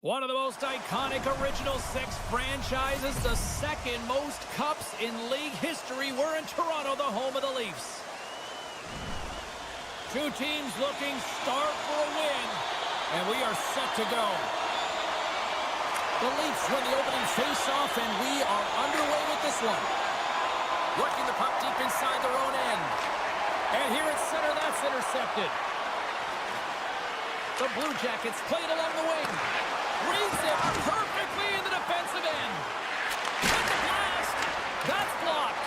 One of the most iconic Original Six franchises, the second most cups in league history. We're in Toronto, the home of the Leafs. Two teams looking starved for a win, and we are set to go. The Leafs win the opening face-off, and we are underway with this one. Working the puck deep inside their own end. And here at center, that's intercepted. The Blue Jackets played along the wing. Reads it perfectly in the defensive end. With the blast. That's blocked.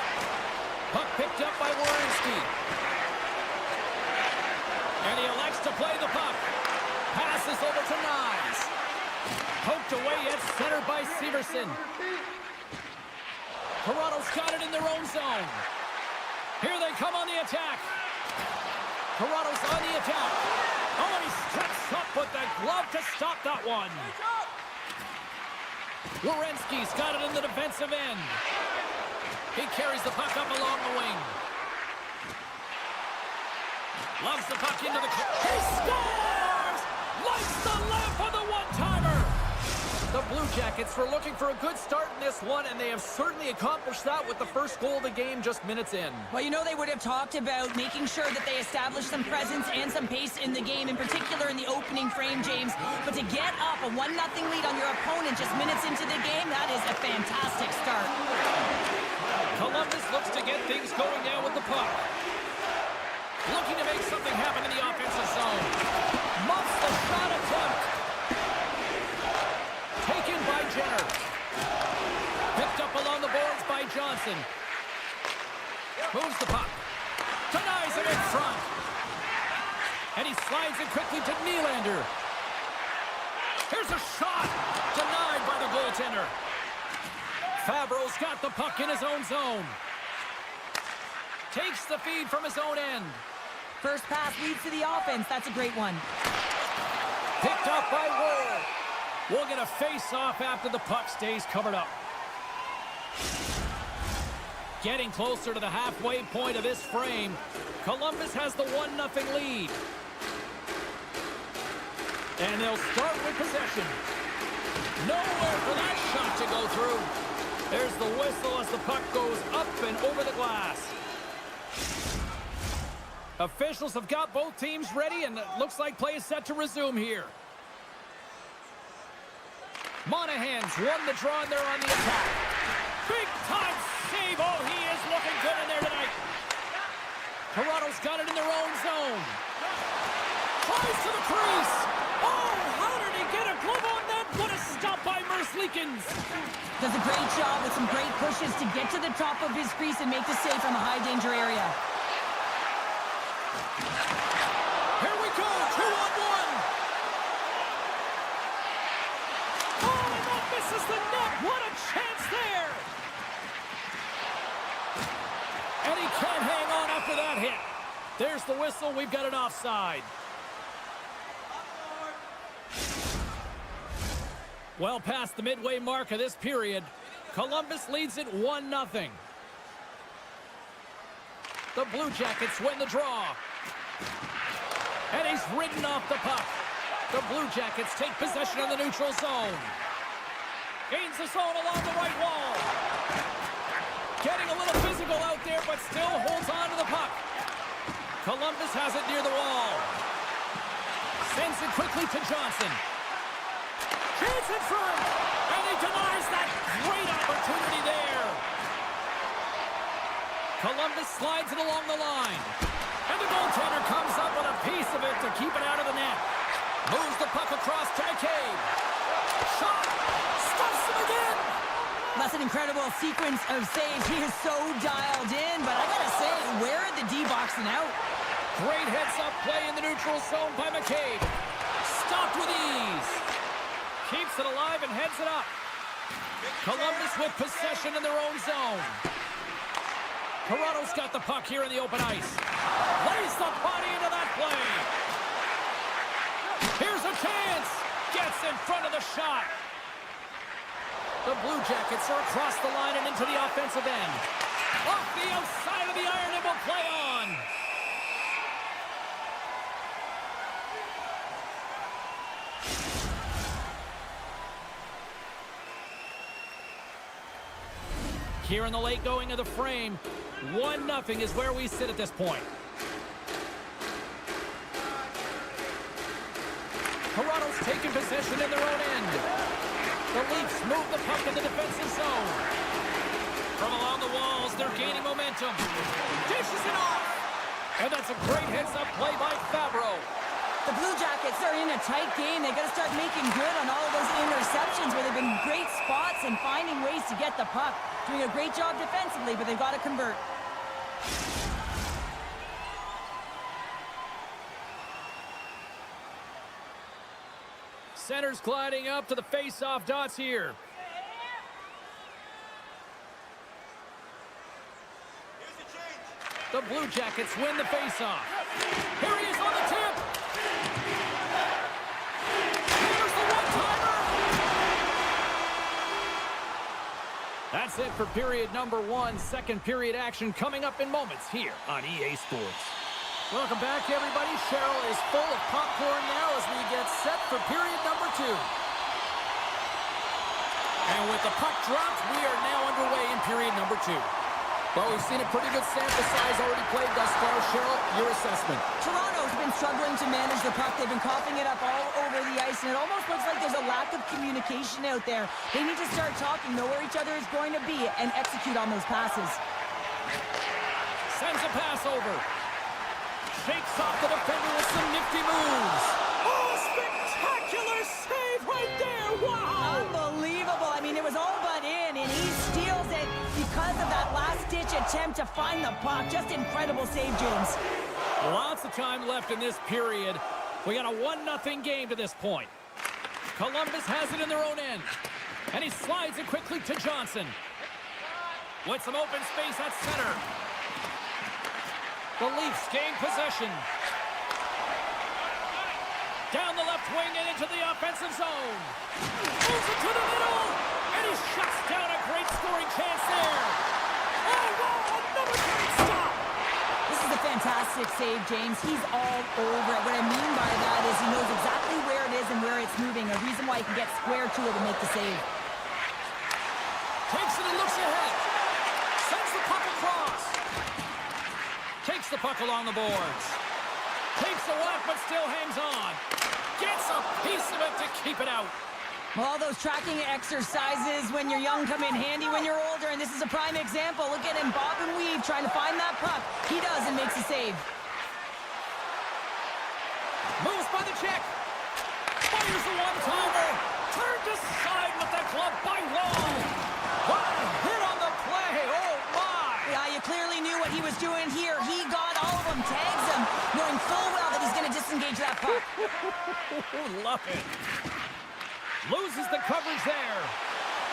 Puck picked up by Werenski. And he elects to play the puck. Passes over to Nyes. Poked away at center by Severson. Toronto's got it in their own zone. Here they come on the attack. Toronto's on the attack. Oh, and he steps up with the glove to stop that one. Werenski's got it in the defensive end. He carries the puck up along the wing. Loves the puck into the... He scores! Lights the lamp for the one-timer! The Blue Jackets were looking for a good start in this one, and they have certainly accomplished that with the first goal of the game just minutes in. Well, you know, they would have talked about making sure that they established some presence and some pace in the game, in particular in the opening frame, James. But to get up a 1-0 lead on your opponent just minutes into the game, that is a fantastic start. Columbus looks to get things going now with the puck. Looking to make something happen in the offensive zone. Muffs the shot attempt. Taken by Jenner. Picked up along the boards by Johnson. Moves the puck. Denies it in front. And he slides it quickly to Nylander. Here's a shot. Denied by the goaltender. Fabro's got the puck in his own zone. Takes the feed from his own end. First pass leads to the offense. That's a great one. Picked up by Ward. We'll get a face-off after the puck stays covered up. Getting closer to the halfway point of this frame. Columbus has the 1-0 lead. And they'll start with possession. Nowhere for that shot to go through. There's the whistle as the puck goes up and over the glass. Officials have got both teams ready, and it looks like play is set to resume here. Monahan's won the draw, and they're on the attack. Big-time save. Oh, he is looking good in there tonight. Toronto's got it in their own zone. Tries to the crease. Oh, how did he get a glove on that? What a stop by Merzlikins. Does a great job with some great pushes to get to the top of his crease and make the save from a high-danger area. Here we go, 2-on-1. Oh, and that misses the net. What a chance there. And he can't hang on after that hit. There's the whistle. We've got an offside. Well past the midway mark of this period, Columbus leads it 1-0. The Blue Jackets win the draw. And he's ridden off the puck. The Blue Jackets take possession of the neutral zone. Gains the zone along the right wall. Getting a little physical out there, but still holds on to the puck. Columbus has it near the wall. Sends it quickly to Johnson. Chance in front. And he denies that great opportunity there. Columbus slides it along the line. And the goaltender comes up with a piece of it to keep it out of the net. Moves the puck across to McCabe. Shot. Stuffs him again. That's an incredible sequence of saves. He is so dialed in, but I gotta say, where are the D-boxing out? Great heads-up play in the neutral zone by McCabe. Stopped with ease. Keeps it alive and heads it up. Columbus with possession in their own zone. Toronto's got the puck here in the open ice. Lays the body into that play. Here's a chance. Gets in front of the shot. The Blue Jackets are across the line and into the offensive end. Off the outside of the iron and will play on. here in the late going of the frame. 1-0 is where we sit at this point. Toronto's taking possession in their own end. The Leafs move the puck in the defensive zone. From along the walls, they're gaining momentum. Dishes it off. And that's a great heads-up play by Fabro. The Blue Jackets are in a tight game. They got to start making good on all of those interceptions where they've been great spots and finding ways to get the puck. Doing a great job defensively, but they've got to convert. Center's gliding up to the face-off dots here. The Blue Jackets win the face-off. Here he is on the tip. Here's the one-timer. That's it for period number 1. Second period action coming up in moments here on EA Sports. Welcome back, everybody. Cheryl is full of popcorn now as we get set for period number 2. And with the puck dropped, we are now underway in period number 2. Well, we've seen a pretty good sample size already played thus far. Cheryl, your assessment. Toronto's been struggling to manage the puck. They've been coughing it up all over the ice, and it almost looks like there's a lack of communication out there. They need to start talking, know where each other is going to be, and execute on those passes. Sends a pass over. Shakes off the defender with some nifty moves. Oh, spectacular save right there. Wow. Unbelievable. I mean, it was all but in, and he steals it because of that last-ditch attempt to find the puck. Just incredible save, James. Lots of time left in this period. We got a 1-0 game to this point. Columbus has it in their own end. And he slides it quickly to Johnson. With some open space at center. The Leafs gain possession. Down the left wing and into the offensive zone. Moves it to the middle. And he shuts down a great scoring chance there. Oh, wow, another great stop. This is a fantastic save, James. He's all over it. What I mean by that is he knows exactly where it is and where it's moving. A reason why he can get square to it and make the save. Takes it and looks ahead. Sends the puck across. Takes the puck along the boards. Takes a whack, but still hangs on. Gets a piece of it to keep it out. Well, all those tracking exercises when you're young come in handy when you're older, and this is a prime example. Look at him bob and weave trying to find that puck. He does and makes a save. Moves by the check. Fires the one-timer. Turned aside with the glove by Wall. What a hit on the play. Oh, my. Yeah, you clearly knew what he was doing here. He got all of them, tags them, knowing full well that he's going to disengage that puck. Love it. Loses the coverage there.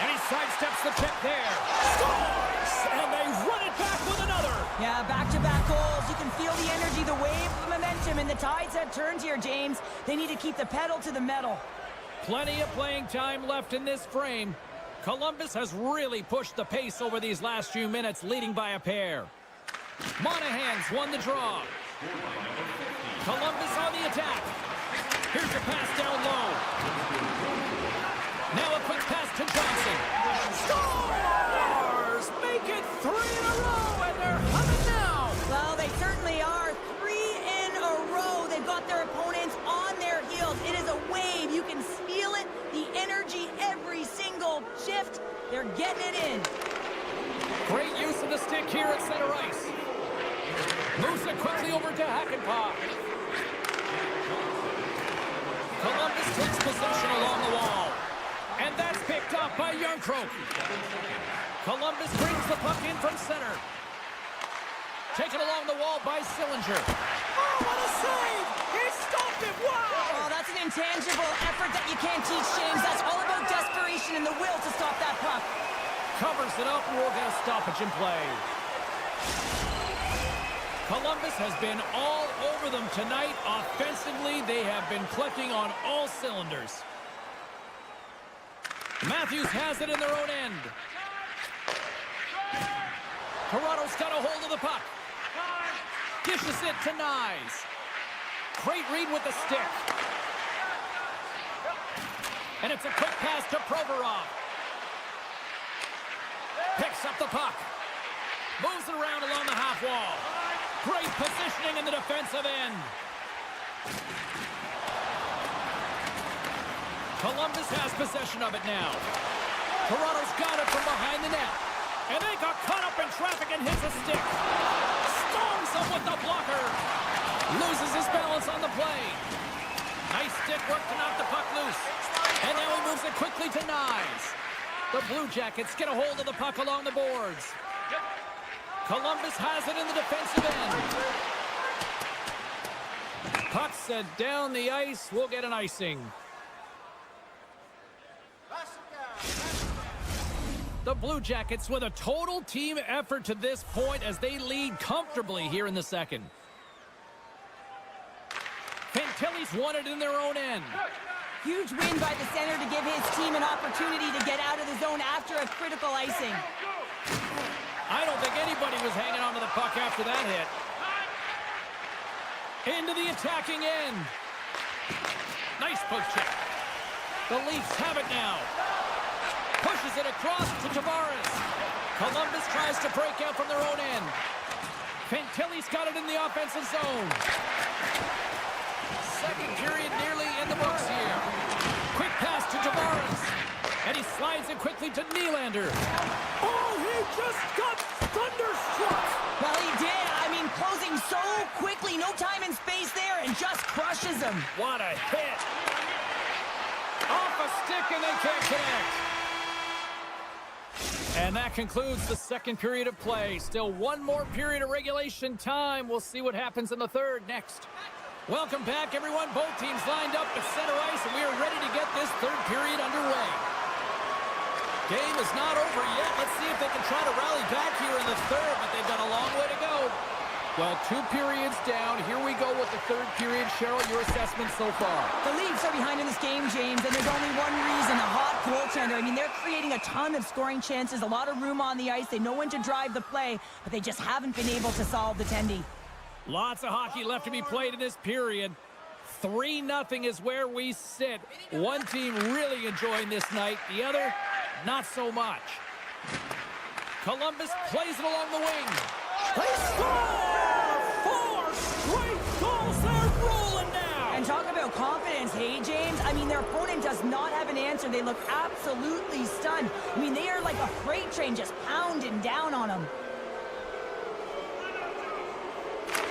And he sidesteps the check there. Scores! And they run it back with another. Yeah, back-to-back goals. You can feel the energy, the wave of momentum, and the tides have turned here, James. They need to keep the pedal to the metal. Plenty of playing time left in this frame. Columbus has really pushed the pace over these last few minutes, leading by a pair. Monahan's won the draw. Columbus on the attack. Here's a pass down low. Now a quick pass to Johnson. Scores! Make it 3 in a row, and they're humming now. Well, they certainly are. 3 in a row. They've got their opponents on their heels. It is a wave. You can feel it, the energy every single shift. They're getting it in. Great use of the stick here at center ice. Moves it quickly over to Hakanpää. Columbus takes possession along the wall. And that's picked up by Järnkrok. Columbus brings the puck in from center. Taken along the wall by Sillinger. Oh, what a save! He stopped it! Wow! Oh, that's an intangible effort that you can't teach, James. That's all about desperation and the will to stop that puck. Covers it up, and we'll get a stoppage in play. Columbus has been all over them tonight. Offensively, they have been clicking on all cylinders. Matthews has it in their own end. Toronto's got a hold of the puck. Dishes it to Nyes. Great read with the stick. And it's a quick pass to Provorov. Picks up the puck. Moves it around along the half wall. Great positioning in the defensive end. Columbus has possession of it now. Toronto's got it from behind the net. And they got caught up in traffic and hits a stick. Stongs him with the blocker. Loses his balance on the play. Nice stick work to knock the puck loose. And now he moves it quickly to Nyes. The Blue Jackets get a hold of the puck along the boards. Columbus has it in the defensive end. Puck sent down the ice. We'll get an icing. The Blue Jackets with a total team effort to this point as they lead comfortably here in the second. Fantilli's won it in their own end. Huge win by the center to give his team an opportunity to get out of the zone after a critical icing. I don't think anybody was hanging on to the puck after that hit. Into the attacking end. Nice poke check. The Leafs have it now. Pushes it across to Tavares. Columbus tries to break out from their own end. Fantilli's got it in the offensive zone. Second period nearly in the books here. Quick pass to Tavares. And he slides it quickly to Nylander. Oh, he just got thunderstruck. Well, he did. I mean, closing so quickly. No time and space there, and just crushes him. What a hit. Off a stick, and they can't connect. And that concludes the second period of play. Still one more period of regulation time. We'll see what happens in the third next. Welcome back, everyone. Both teams lined up at center ice, and we are ready to get this third period underway. Game is not over yet. Let's see if they can try to rally back here in the third, but they've got a long way to go. Well, 2 periods down. Here we go with the third period. Cheryl, your assessment so far? The Leafs are behind in this game, James, and there's only one reason, a hot goaltender. I mean, they're creating a ton of scoring chances, a lot of room on the ice. They know when to drive the play, but they just haven't been able to solve the tendy. Lots of hockey left to be played in this period. 3-0 is where we sit. One team really enjoying this night. The other, not so much. Columbus plays it along the wing. They score! 4 straight goals. They're rolling now. And talk about confidence, hey, James? I mean, their opponent does not have an answer. They look absolutely stunned. I mean, they are like a freight train just pounding down on them.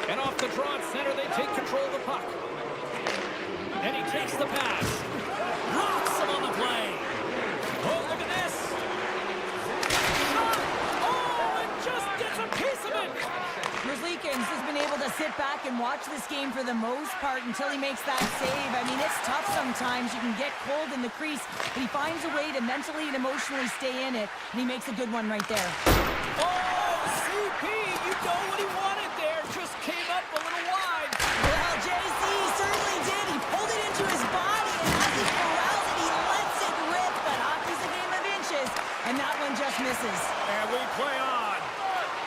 And off the draw at center, they take control of the puck. And he takes the pass. Rocks him on the play. Oh, look at this. Shot. Oh, and just gets a piece of it. Merzlikins has been able to sit back and watch this game for the most part until he makes that save. I mean, it's tough sometimes. You can get cold in the crease, but he finds a way to mentally and emotionally stay in it, and he makes a good one right there. Oh, CP, you know what he wanted there. Just came up a little wide. Well, JC certainly did. He pulled it into his body, and as he corrals it, he lets it rip. But hockey's a game of inches, and that one just misses. And we play on.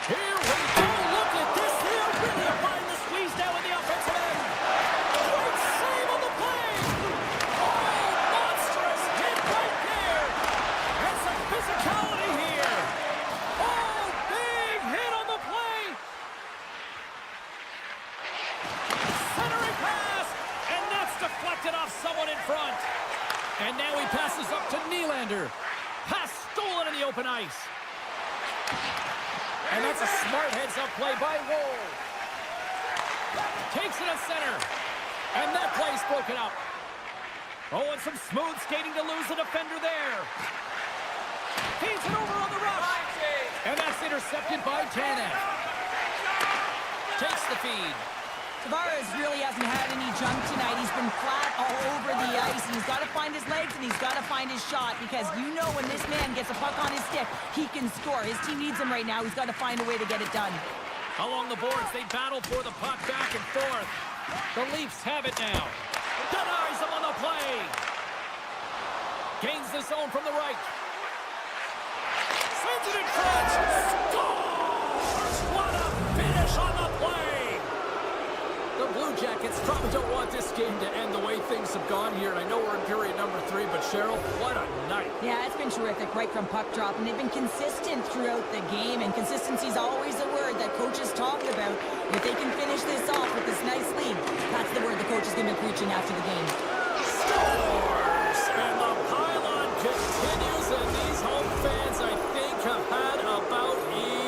Here we go. Look at this. They are really applying the squeeze now in the offensive end. Great save on the play. Oh, monstrous hit right there. And some physicality here. Oh, big hit on the play. Centering pass. And that's deflected off someone in front. And now he passes up to Nylander. Pass stolen in the open ice. And that's a smart heads-up play by Woll. Takes it at center. And that play's broken up. Oh, and some smooth skating to lose the defender there. Feeds it over on the rush. And that's intercepted by Tanev. Takes the feed. Tavares really hasn't had any junk tonight. He's been flat all over the ice, and he's got to find his legs, and he's got to find his shot, because you know when this man gets a puck on his stick, he can score. His team needs him right now. He's got to find a way to get it done. Along the boards, they battle for the puck back and forth. The Leafs have it now. Denies him on the play. Gains the zone from the right. Sends it in front. Scores! What a finish on the play! The Blue Blue Jackets probably don't want this game to end the way things have gone here. And I know we're in period number 3, but Cheryl, what a night. Yeah, it's been terrific right from puck drop, and they've been consistent throughout the game, and consistency is always a word that coaches talk about. If they can finish this off with this nice lead, that's the word the coach is going to be preaching after the game. Scores! And the pylon continues, and these home fans, I think, have had about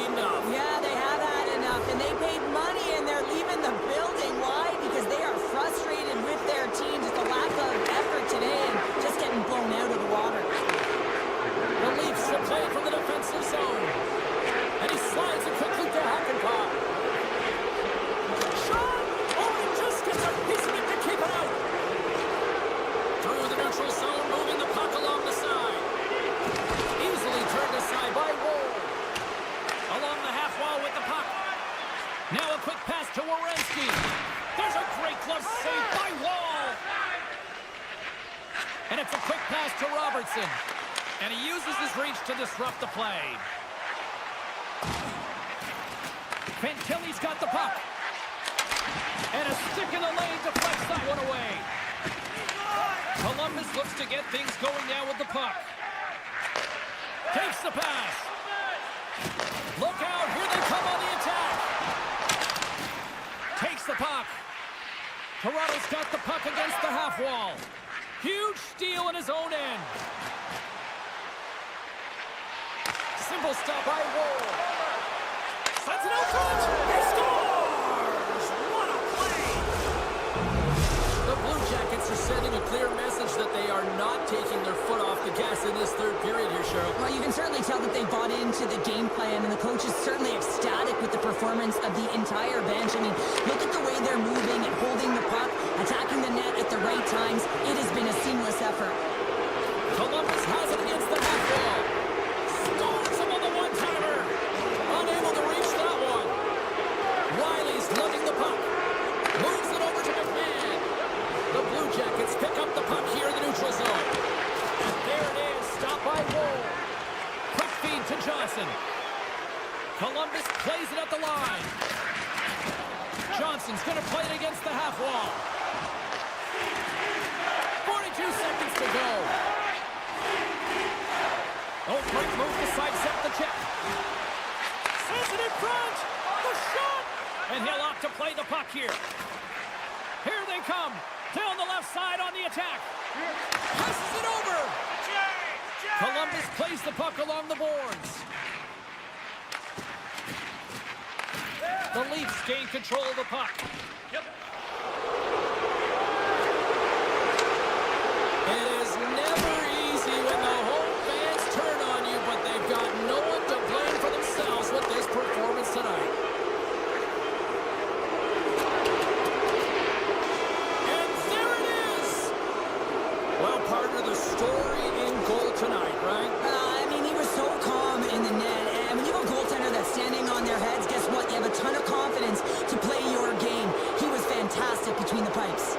enough. Yeah, they have had enough, and they paid money, and they're leaving the building. Why? Because they are frustrated with their team, just a lack of effort today, and just getting blown out of the water. The Leafs are playing from the defensive zone, and he slides it quickly to Hackenpah. Shot! Oh, he just gets a piece of it to keep it out. Through the neutral zone, moving the puck along the side. Easily turned aside by Woll. Along the half wall with the puck. Now a quick pass to Werenski. There's a great glove save by Wall. And it's a quick pass to Robertson. And he uses his reach to disrupt the play. Fantilli's got the puck. And a stick in the lane deflects that one away. Columbus looks to get things going now with the puck. Takes the pass. Look out, here they come on the attack. Takes the puck. Toronto's got the puck against the half wall. Huge steal in his own end. Simple stop by Woll. Sends it out front. He scores! What a play! The Blue Jackets are sending a clear message that they are not taking their foot off the gas in this third period here, Cheryl. Well, you can certainly tell that they bought into the game plan, and the coach is certainly ecstatic with the performance of the entire bench. I mean, look at the way they're moving and holding the puck, attacking the net at the right times. It has been a seamless effort. Columbus has it against the half wall. Scores him on the one-timer. Unable to reach that one. Riley's lugging the puck. Moves it over to McMahon. The Blue Jackets pick up the puck here in the neutral zone. And there it is, stopped by Woll. Quick feed to Johnson. Columbus plays it at the line. Johnson's going to play it against the half wall. 42 seconds to go. Oh, quick move to sidestep the check. Says it in front. The shot. And he'll opt to play the puck here. Here they come. Down the left side on the attack. Passes it over. Columbus plays the puck along the boards. The Leafs gain control of the puck. It is never easy when the home fans turn on you, but they've got no one to blame for themselves with this performance tonight. And there it is! Well, partner, the story in goal tonight, right? I mean, he was so calm in the net, and when you have a goaltender that's standing on their heads, guess what? You have a ton of confidence to play your game. He was fantastic between the pipes.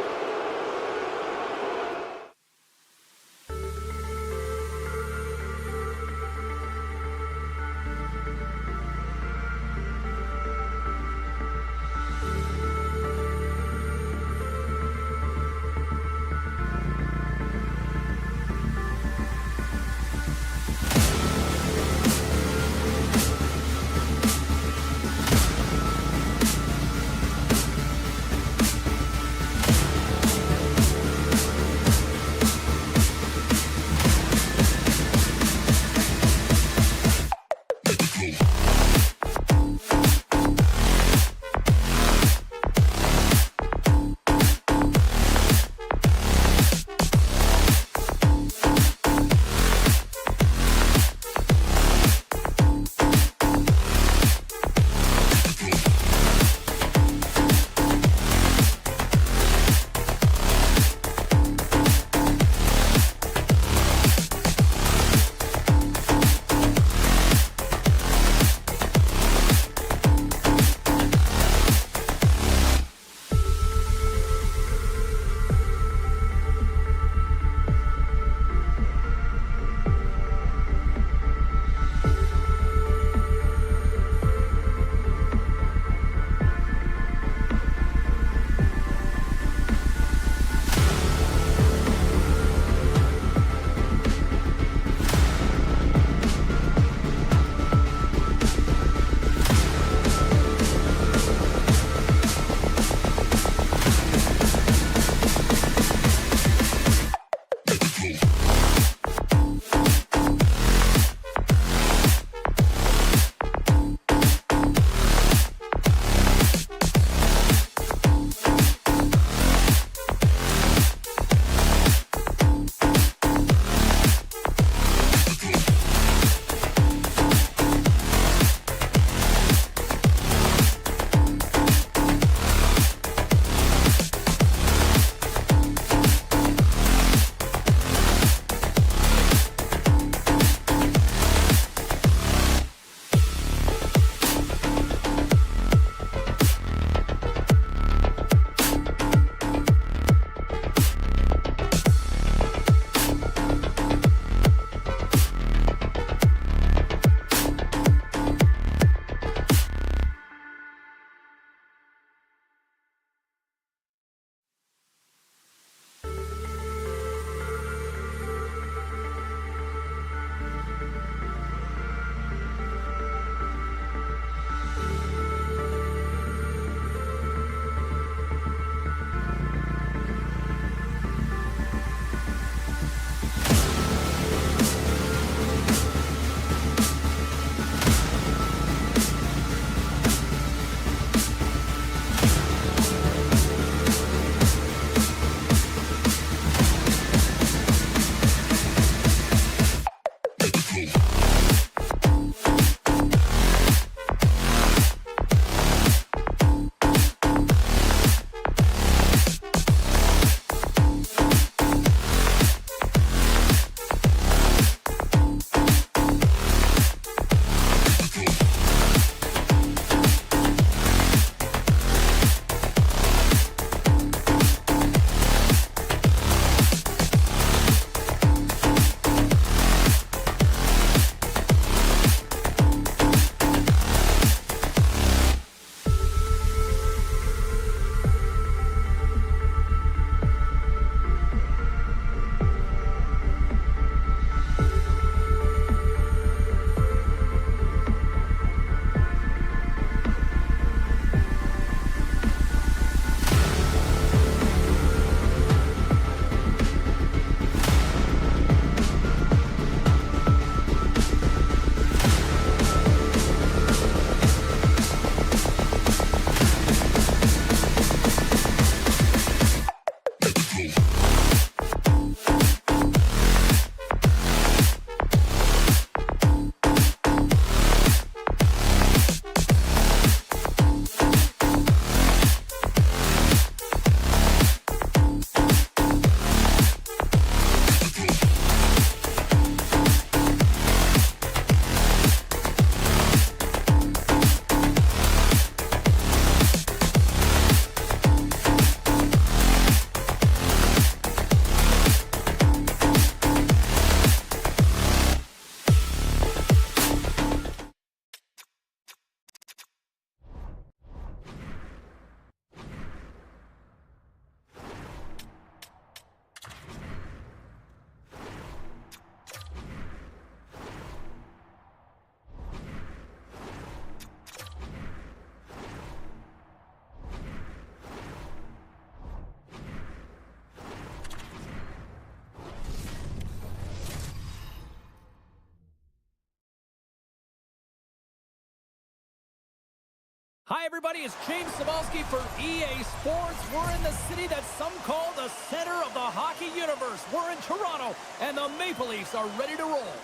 Hi, everybody. It's James Cebulski for EA Sports. We're in the city that some call the center of the hockey universe. We're in Toronto, and the Maple Leafs are ready to roll.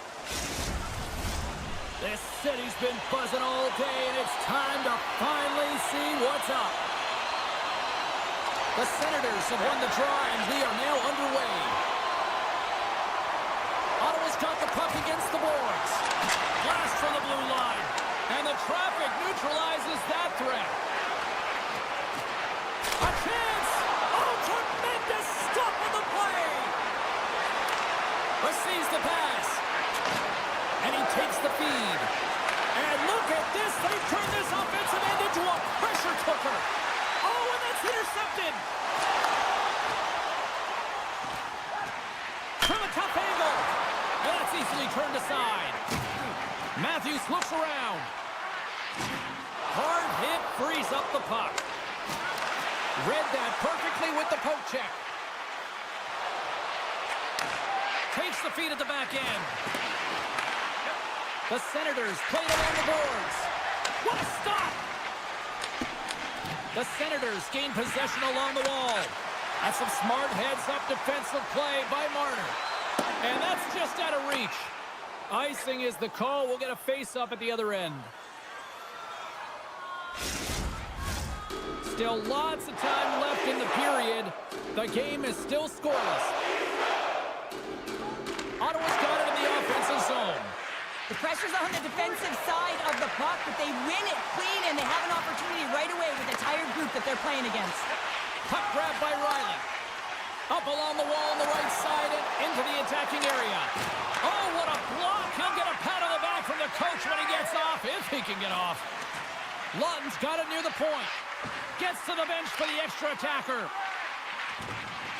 This city's been buzzing all day, and it's time to finally see what's up. The Senators have won the draw, and we are now underway. Ottawa's got the puck against the boards. Blast from the blue line. And the traffic neutralizes that threat. A chance! Oh, tremendous stop on the play! Receives the pass. And he takes the feed. And look at this. They've turned this offensive end into a pressure cooker. Oh, and that's intercepted. From a tough angle. And that's easily turned aside. Matthews looks around. Hard hit frees up the puck. Read that perfectly with the poke check. Takes the feed at the back end. The Senators play it along the boards. What a stop! The Senators gain possession along the wall. That's some smart heads-up defensive play by Marner. And that's just out of reach. Icing is the call. We'll get a face-up at the other end. Still lots of time left in the period. The game is still scoreless. Ottawa's got it in the offensive zone. The pressure's on the defensive side of the puck, but they win it clean, and they have an opportunity right away with the tired group that they're playing against. Puck grab by Riley. Up along the wall on the right side and into the attacking area. Oh, what a block. He'll get a pat on the back from the coach when he gets off, if he can get off. Lawton's got it near the point. Gets to the bench for the extra attacker.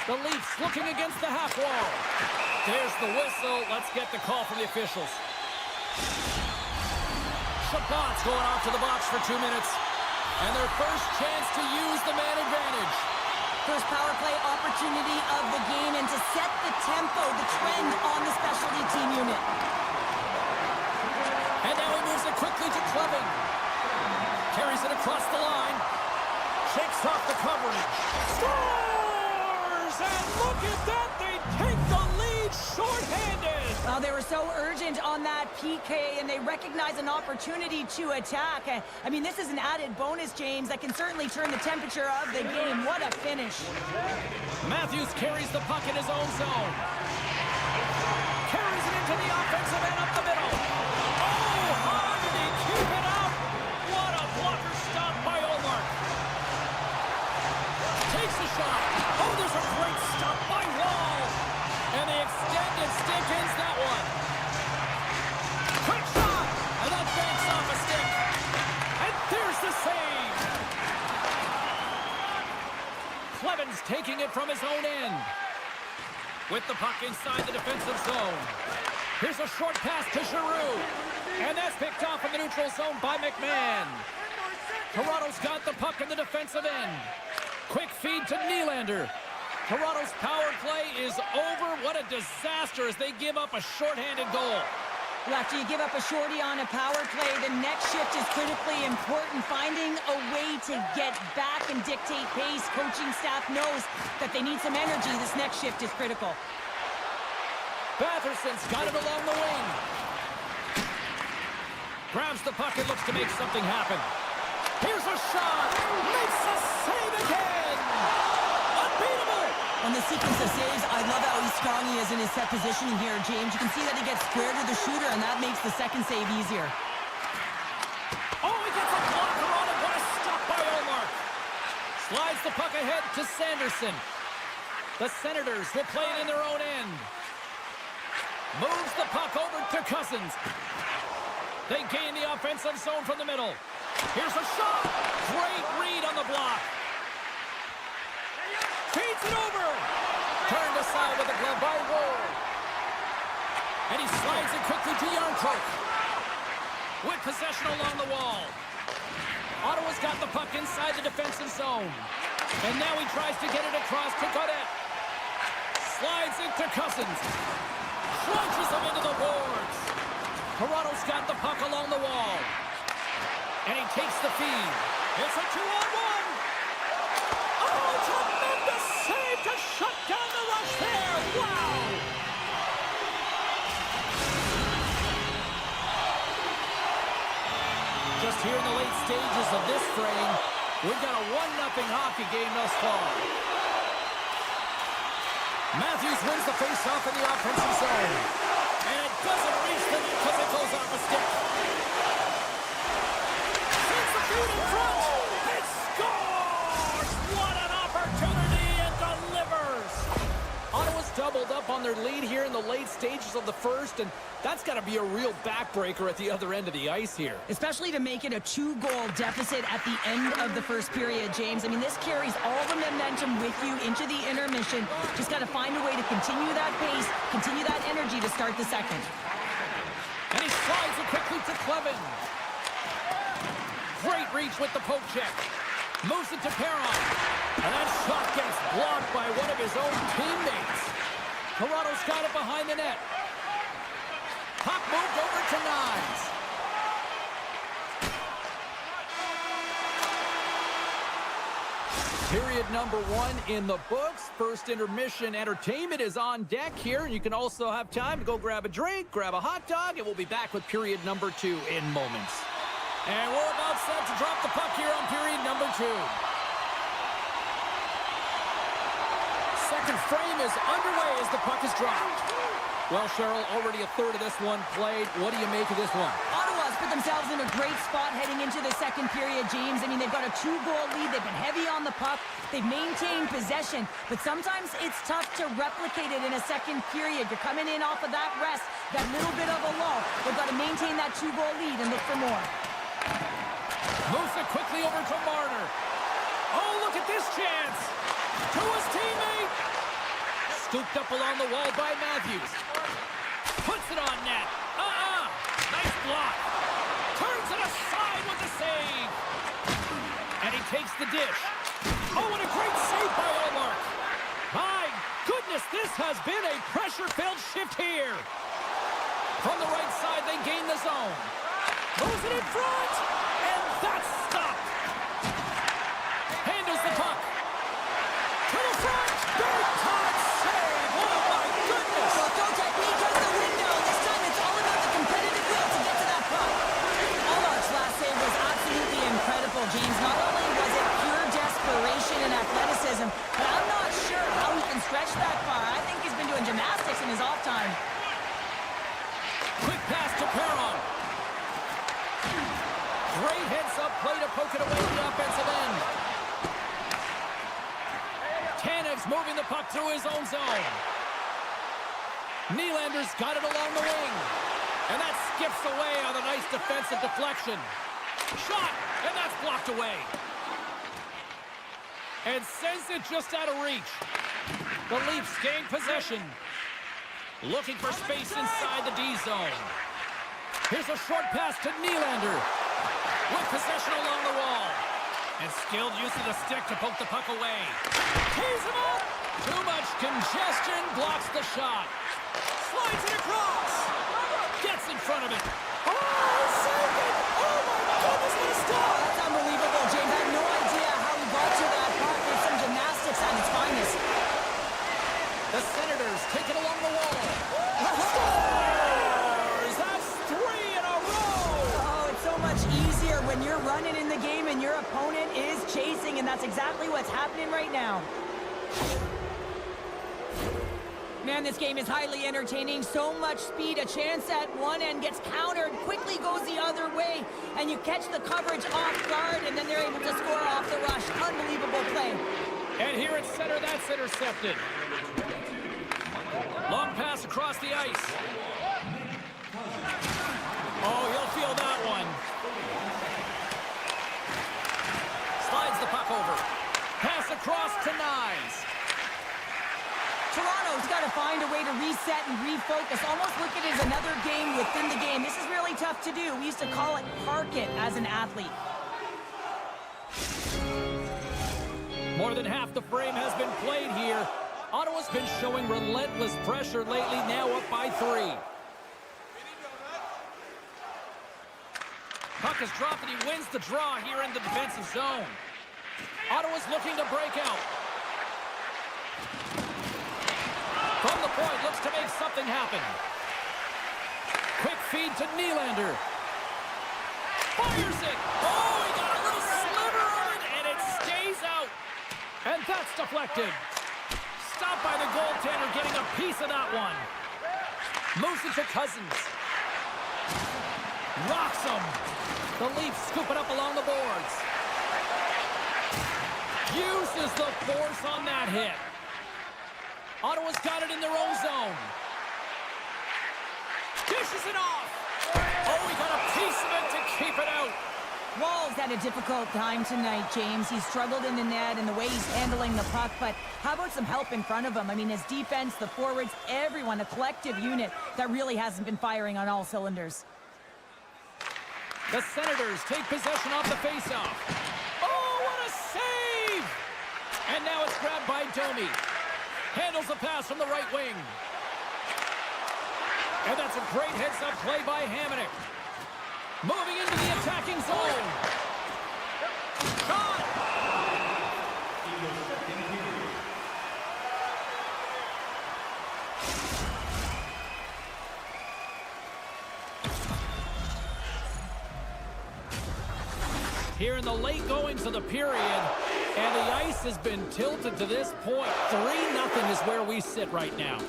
The Leafs looking against the half wall. There's the whistle. Let's get the call from the officials. Chabot's going off to the box for 2 minutes. And their first chance to use the man advantage. First power play opportunity of the game, and to set the tempo, the trend on the specialty team unit. And now he moves it quickly to Clevin. Carries it across the line. Shakes off the coverage. Scores! And look at that! They take the lead shorthanded! Well, they were so urgent on that PK, and they recognize an opportunity to attack. I mean, this is an added bonus, James, that can certainly turn the temperature of the game. What a finish. Matthews carries the puck in his own zone. Carries it into the offensive end up the middle. Oh, how did he keep it up? What a blocker stop by Omar. Takes a shot. Oh, there's a great stop by Wall. And the extended stick ends that one. Quick shot. And that banks off a stick. And there's the save. Clevin's taking it from his own end. With the puck inside the defensive zone. Here's a short pass to Giroux. And that's picked off in the neutral zone by McMahon. Toronto's got the puck in the defensive end. Quick feed to Nylander. Toronto's power play is over. What a disaster as they give up a shorthanded goal. Well, after you give up a shorty on a power play, the next shift is critically important. Finding a way to get back and dictate pace. Coaching staff knows that they need some energy. This next shift is critical. Batherson's got it along the wing. Grabs the puck and looks to make something happen. Here's a shot. Makes a save again. Unbeatable. On the sequence of saves, I love how strong he is in his set positioning here, James. You can see that he gets square to the shooter, and that makes the second save easier. Oh, he gets a blocker on it. What a stop by Omar. Slides the puck ahead to Sanderson. The Senators will play it in their own end. Moves the puck over to Cousins. They gain the offensive zone from the middle. Here's a shot. Great read on the block. Feeds it over. Turned aside with a glove by Ward. And he slides it quickly to Yarncroke. With possession along the wall. Ottawa's got the puck inside the defensive zone. And now he tries to get it across to Gaudette. Slides into Cousins. Crunches him into the boards. Toronto's got the puck along the wall. And he takes the feed. It's a 2-on-1. Oh, tremendous save to shut down the rush there. Wow. Just here in the late stages of this frame, we've got a 1-0 hockey game thus far. Matthews wins the face-off in the offensive zone. And it doesn't reach the net because it goes off a stick. Sends the feed in front. It scores! What an opportunity, and delivers! Ottawa's doubled up on their lead here in the late stages of the first, and that's got to be a real backbreaker at the other end of the ice here. Especially to make it a 2-goal deficit at the end of the first period, James. I mean, this carries all the momentum with you into the intermission. Just got to find a way to continue that pace, continue that energy to start the second. And he slides it quickly to Clevin. Great reach with the poke check. Moves it to Perron. And that shot gets blocked by one of his own teammates. Toronto's got it behind the net. Puck moved over to Nines. Period number 1 in the books. First intermission entertainment is on deck here. And you can also have time to go grab a drink, grab a hot dog, and we'll be back with period number 2 in moments. And we're about set to drop the puck here on period number 2. Second frame is underway as the puck is dropped. Well, Cheryl, already a third of this one played. What do you make of this one? Ottawa's put themselves in a great spot heading into the second period, James. I mean, they've got a 2-goal lead. They've been heavy on the puck. They've maintained possession. But sometimes it's tough to replicate it in a second period. You're coming in off of that rest, that little bit of a lull. They've got to maintain that 2-goal lead and look for more. Moves it quickly over to Marner. Oh, look at this chance. To his teammate. Scooped up along the wall by Matthews. Puts it on net. Nice block. Turns it aside with the save. And he takes the dish. Oh, what a great save by Allmark. My goodness, this has been a pressure-filled shift here. From the right side, they gain the zone. Moves it in front. And that's stopped. Handles the puck. To the front. Big time save. Oh, my goodness. So throw technique out the window. This time it's all about the competitive will to get to that puck. Allmark's last save was absolutely incredible, James. Not only was it pure desperation and athleticism, but I'm not sure how he can stretch that far. I think he's been doing gymnastics in his off time. Quick pass to Perron. Great heads-up play to poke it away the offensive end. Tanev's moving the puck through his own zone. Nylander's got it along the wing. And that skips away on a nice defensive deflection. Shot, and that's blocked away. And sends it just out of reach. The Leafs gain possession. Looking for space inside the D zone. Here's a short pass to Nylander. With possession along the wall. And skilled use of the stick to poke the puck away. Tees him up. Too much congestion. Blocks the shot. Slides it across. Gets in front of it. Oh, saved it. Oh, my goodness, what a stop. That's unbelievable, James. I have no idea how he got to that puck. It's some gymnastics at its finest. The Senators take it along the wall. Scores! That's 3 in a row. Oh, it's so much easier when you're running in the game and your opponent is chasing, and that's exactly what's happening right now. Man, this game is highly entertaining. So much speed. A chance at one end gets countered, quickly goes the other way, and you catch the coverage off guard, and then they're able to score off the rush. Unbelievable play. And here at center, that's intercepted. Long pass across the ice. Oh, he'll feel that one. Slides the puck over. Pass across to Nyes. Toronto's got to find a way to reset and refocus. Almost look at it as another game within the game. This is really tough to do. We used to call it park it as an athlete. More than half the frame has been played here. Ottawa's been showing relentless pressure lately, now up by 3. Puck is dropped and he wins the draw here in the defensive zone. Ottawa's looking to break out. From the point, looks to make something happen. Quick feed to Nylander. Fires it. Oh, he got a little sliver on it, and it stays out. And that's deflected. Stopped by the goaltender, getting a piece of that one. Moves it to Cousins. Rocks him. The Leafs scoop it up along the boards. Uses the force on that hit. Ottawa's got it in their own zone. Dishes it off. Oh, he got a piece of it to keep it out. Wall's had a difficult time tonight, James. He's struggled in the net and the way he's handling the puck, but how about some help in front of him? I mean, his defense, the forwards, everyone, a collective unit that really hasn't been firing on all cylinders. The Senators take possession off the faceoff. Oh, what a save! And now it's grabbed by Domi. Handles the pass from the right wing. And that's a great heads-up play by Hamonic. Moving into the attacking zone. Shot! Here in the late goings of the period, and the ice has been tilted to this point. 3-0 is where we sit right now.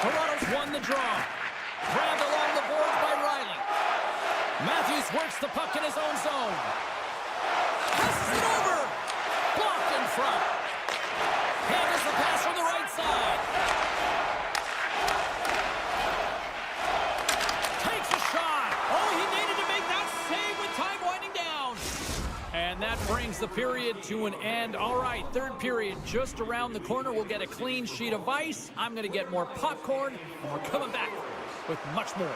Toronto's won the draw. Grabbed along the boards by Riley. Matthews works the puck in his own zone. Passes it over. Blocked in front. Handles the pass from the right side. Takes a shot. Oh, he needed to make that save with time winding down. And that brings the period to an end. All right, third period just around the corner. We'll get a clean sheet of ice. I'm going to get more popcorn, and we're coming back with much more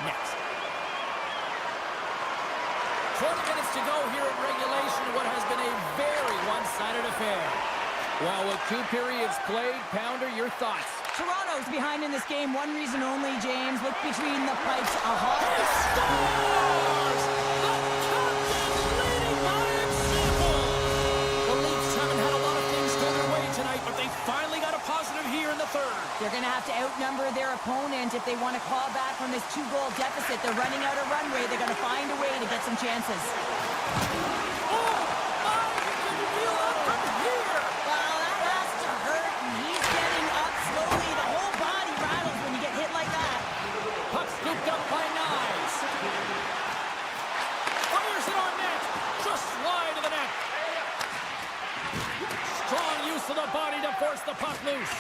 next. 20 minutes to go here in regulation, what has been a very one-sided affair. Well, with 2 periods played, Pounder, your thoughts? Toronto's behind in this game, one reason only, James. Look between the pipes. A hot... Scores! The captain leading by example! The Leafs haven't had a lot of things go their way tonight, but they finally got a positive here in the third. They're going to have to outnumber their opponent if they want to claw back from this 2-goal deficit. They're running out of runway. They're going to find a way to get some chances. Oh, my! Can you feel that from here? Well, that has to hurt, and he's getting up slowly. The whole body rattles when you get hit like that. Puck scooped up by Knies. Fires it on net. Just wide of the net. Strong use of the body to force the puck loose.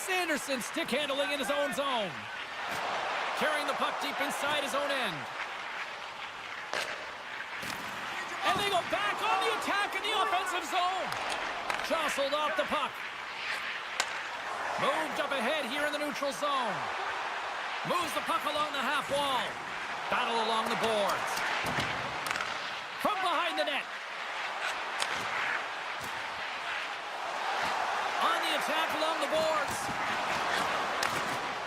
Sanderson stick handling in his own zone. Carrying the puck deep inside his own end. And they go back on the attack in the offensive zone. Jostled off the puck. Moved up ahead here in the neutral zone. Moves the puck along the half wall. Battle along the boards. From behind the net. On the attack along the boards.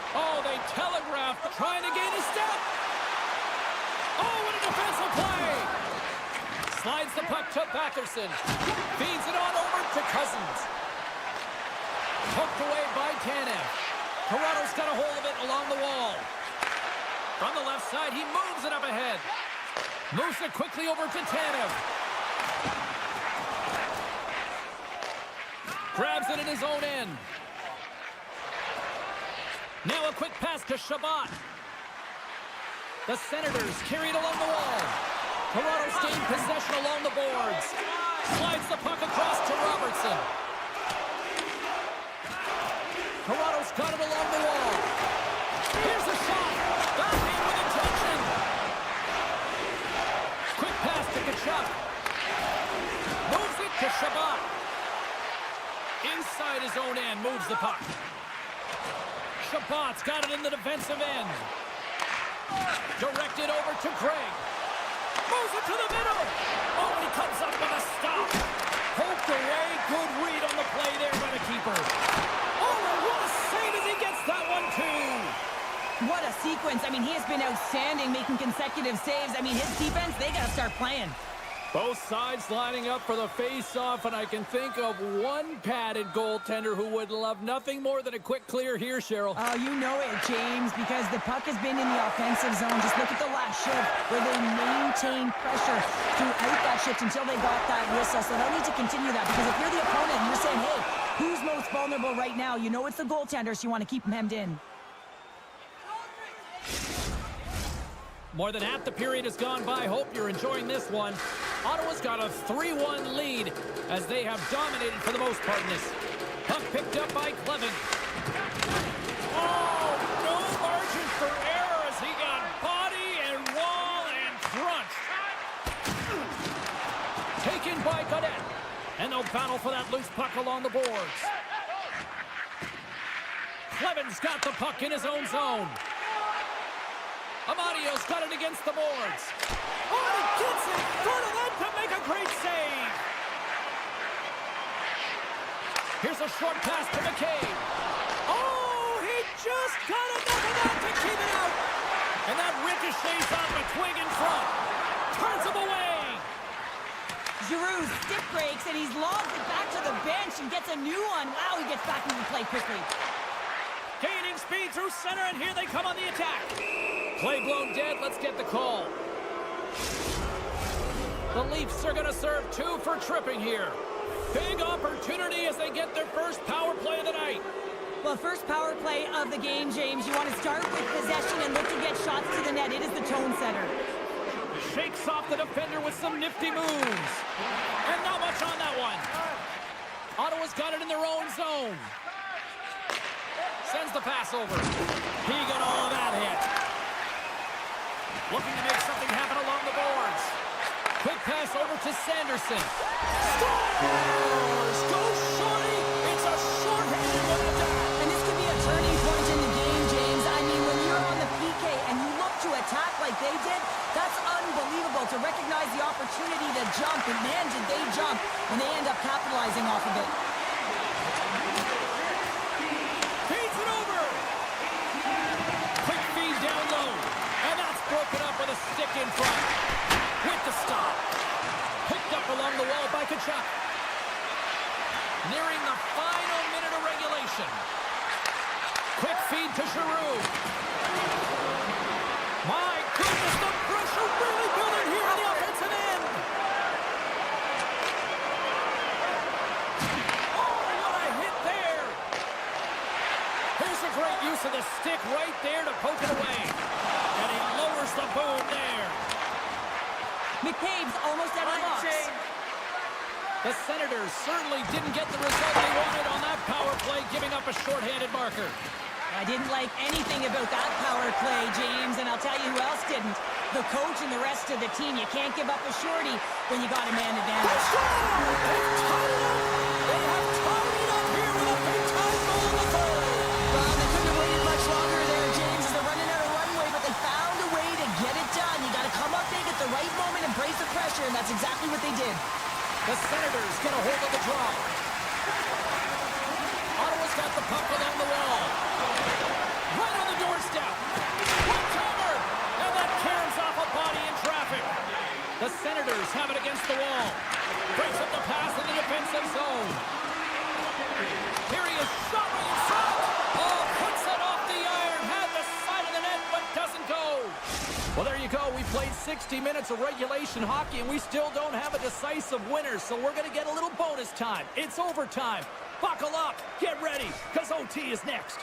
Oh, they telegraphed, trying to gain a step. Oh, what a defensive play. Slides the puck to Batherson. Feeds it on over to Cousins. Poked away by Tanev. Toronto's got a hold of it along the wall. From the left side, he moves it up ahead. Moves it quickly over to Tanev. Grabs it in his own end. Now a quick pass to Shabbat. The Senators carried along the wall. Toronto's gained possession along the boards. Slides the puck across to Robertson. Toronto's got it along the wall. Here's a shot. Backhand with intention. Quick pass to Kachuk. Moves it to Shabbat. Inside his own end, moves the puck. Shabbat's got it in the defensive end. Directed over to Craig. Moves it to the middle. Oh, he comes up with a stop. Poked away. Good read on the play there by the keeper. Oh, what a save as he gets that one, too. What a sequence sequence. I mean, he has been outstanding, making consecutive saves. I mean, his defense, they got to start playing. Both sides lining up for the face-off, and I can think of one padded goaltender who would love nothing more than a quick clear here, Cheryl. Oh, you know it, James, because the puck has been in the offensive zone. Just look at the last shift where they maintained pressure throughout that shift until they got that whistle. So they'll need to continue that, because if you're the opponent and you're saying, hey, who's most vulnerable right now? You know it's the goaltender, so you want to keep him hemmed in. More than half the period has gone by. Hope you're enjoying this one. Ottawa's got a 3-1 lead as they have dominated for the most part in this. Puck picked up by Clevin. Oh, no margin for error as he got body and wall and crunched. Taken by Cadet. And they'll battle for that loose puck along the boards. Clevin's got the puck in his own zone. Amadio's got it against the boards. Oh, and he gets in front of that to make a great save. Here's a short pass to McCabe. Oh, he just got enough of that to keep it out. And that ricochets off a twig in front. Turns him away. Giroux stick breaks, and he's lobbed it back to the bench and gets a new one. Wow, he gets back into play quickly. Gaining speed through center, and here they come on the attack. Play blown dead. Let's get the call. The Leafs are going to serve 2 for tripping here. Big opportunity as they get their first power play of the night. Well, first power play of the game, James. You want to start with possession and look to get shots to the net. It is the tone setter. Shakes off the defender with some nifty moves. And not much on that one. Ottawa's got it in their own zone. Sends the pass over. He got all of that hit. Looking to make something happen along the boards. Quick pass over to Sanderson. Scores! Go Shorty! It's a short-handed one attack. And this could be a turning point in the game, James. I mean, when you're on the PK and you look to attack like they did, that's unbelievable to recognize the opportunity to jump. And man, did they jump, and they end up capitalizing off of it. Feeds it over. Quick feed down low. And that's broken up with a stick in front. With the stop. Picked up along the wall by Tkachuk. Nearing the final minute of regulation. Quick feed to Giroux. My goodness, the pressure really building here on the offensive end. Oh, what a hit there. Here's a great use of the stick right there to poke it away. And he lowers the boom there. McCabe's almost out of the box. The Senators certainly didn't get the result they wanted on that power play, giving up a shorthanded marker. I didn't like anything about that power play, James, and I'll tell you who else didn't. The coach and the rest of the team. You can't give up a shorty when you got a man advantage. They've tied it up! They have tied it up here with a big-time goal in the third! Well, they couldn't have waited much longer there, James, as they're running out of runway, but they found a way to get it done. You got to come up big at the right moment and brace the pressure, and that's exactly what they did. The Senators get a hold of the draw. Ottawa's got the puck along the wall. Right on the doorstep. One-timer! And that caroms off a body in traffic. The Senators have it against the wall. Breaks up the pass in the defensive zone. Here he is, shot right in front. Oh, puts it off the iron. Had the side of the net, but doesn't go. Well, there you go. We played 60 minutes of regulation hockey, and we still don't have a decisive winner, so we're going to get a little bonus time. It's overtime. Buckle up. Get ready, because OT is next.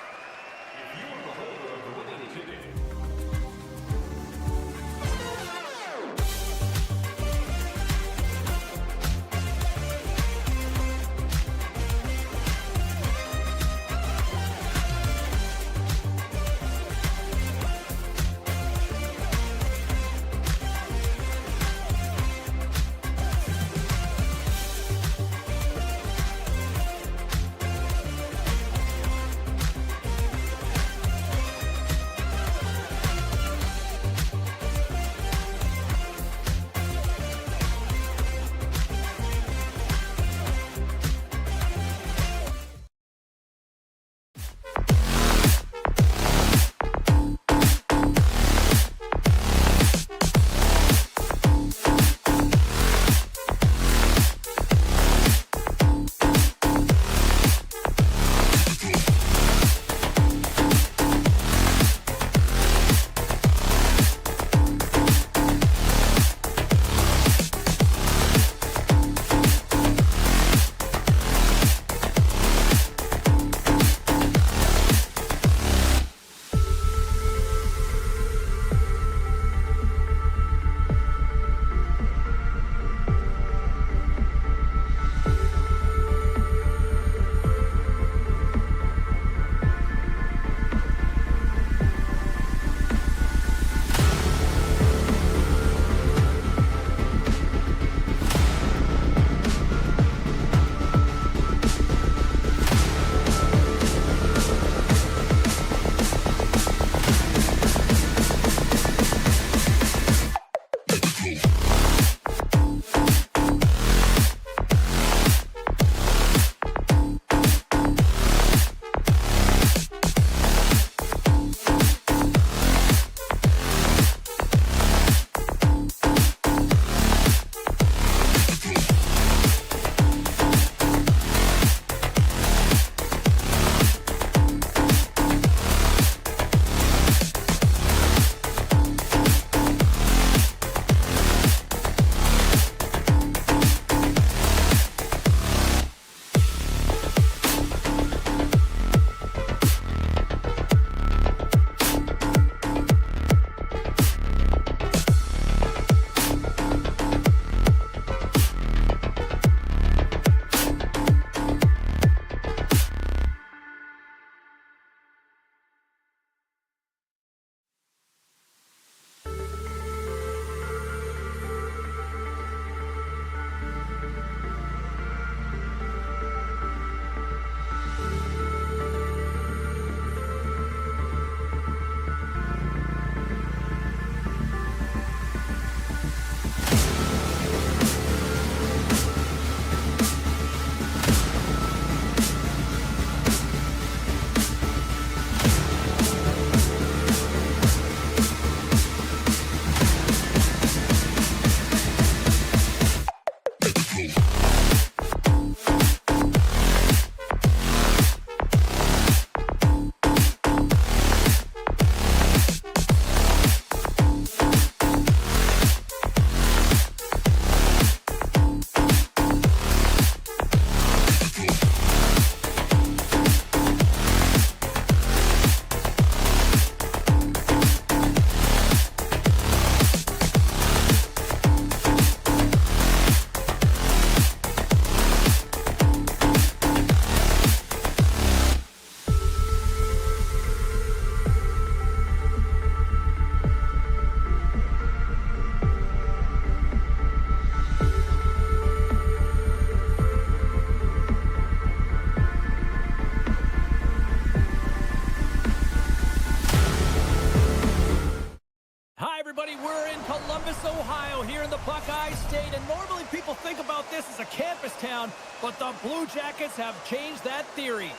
But the Blue Jackets have changed that theory.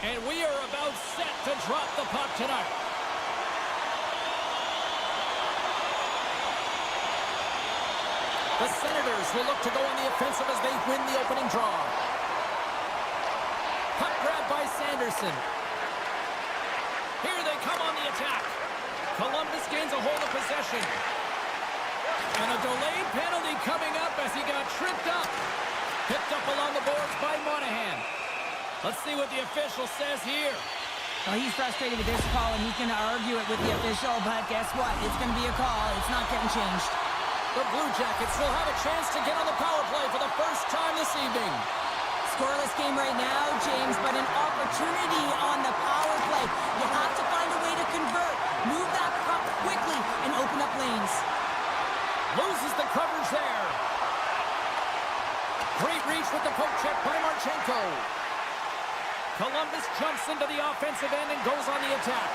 And we are about set to drop the puck tonight. The Senators will look to go on the offensive as they win the opening draw. Puck grab by Sanderson. Here they come on the attack. Columbus gains a hold of possession. And a delayed penalty coming up as he got tripped up. Picked up along the boards by Monahan. Let's see what the official says here. Well, he's frustrated with this call, and he's going to argue it with the official, but guess what? It's going to be a call. It's not getting changed. The Blue Jackets will have a chance to get on the power play for the first time this evening. Scoreless game right now, James, but an opportunity on the power play. You have to find a way to convert. Move that puck quickly and open up lanes. Loses the coverage there. Great reach with the poke check by Marchenko. Columbus jumps into the offensive end and goes on the attack.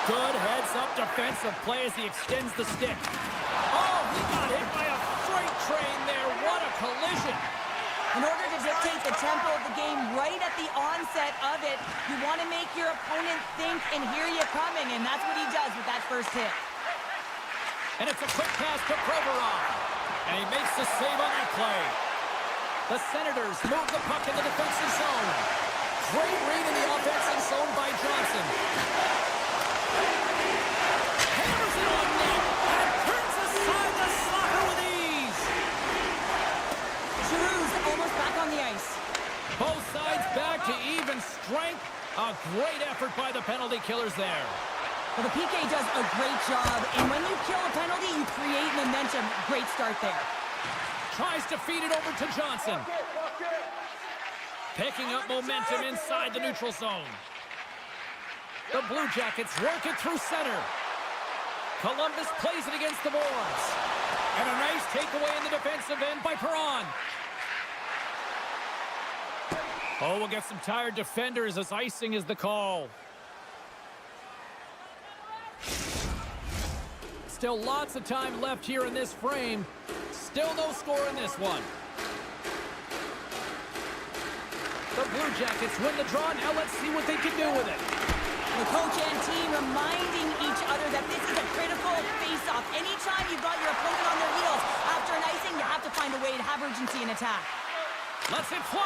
Good heads-up defensive play as he extends the stick. Oh, he got hit by a freight train there. What a collision. In order to dictate the tempo of the game right at the onset of it, you want to make your opponent think and hear you coming, and that's what he does with that first hit. And it's a quick pass to Provorov. And he makes the save on that play. The Senators move the puck in the defensive zone. Great read in the offensive zone by Johnson. Hammers it on net and turns aside the slaughter with ease. Giroux's almost back on the ice. Both sides back to even strength. A great effort by the penalty killers there. Well, the PK does a great job, and when you kill a penalty, you create momentum. Great start there. Tries to feed it over to Johnson. Picking up momentum inside the neutral zone. The Blue Jackets work it through center. Columbus plays it against the boards. And a nice takeaway in the defensive end by Perron. Oh, we'll get some tired defenders as icing is the call. Still lots of time left here in this frame. Still no score in this one. The Blue Jackets win the draw. Now let's see what they can do with it. The coach and team reminding each other that this is a critical face-off. Anytime you've got your opponent on their heels after an icing, you have to find a way to have urgency in attack. Let's it fly!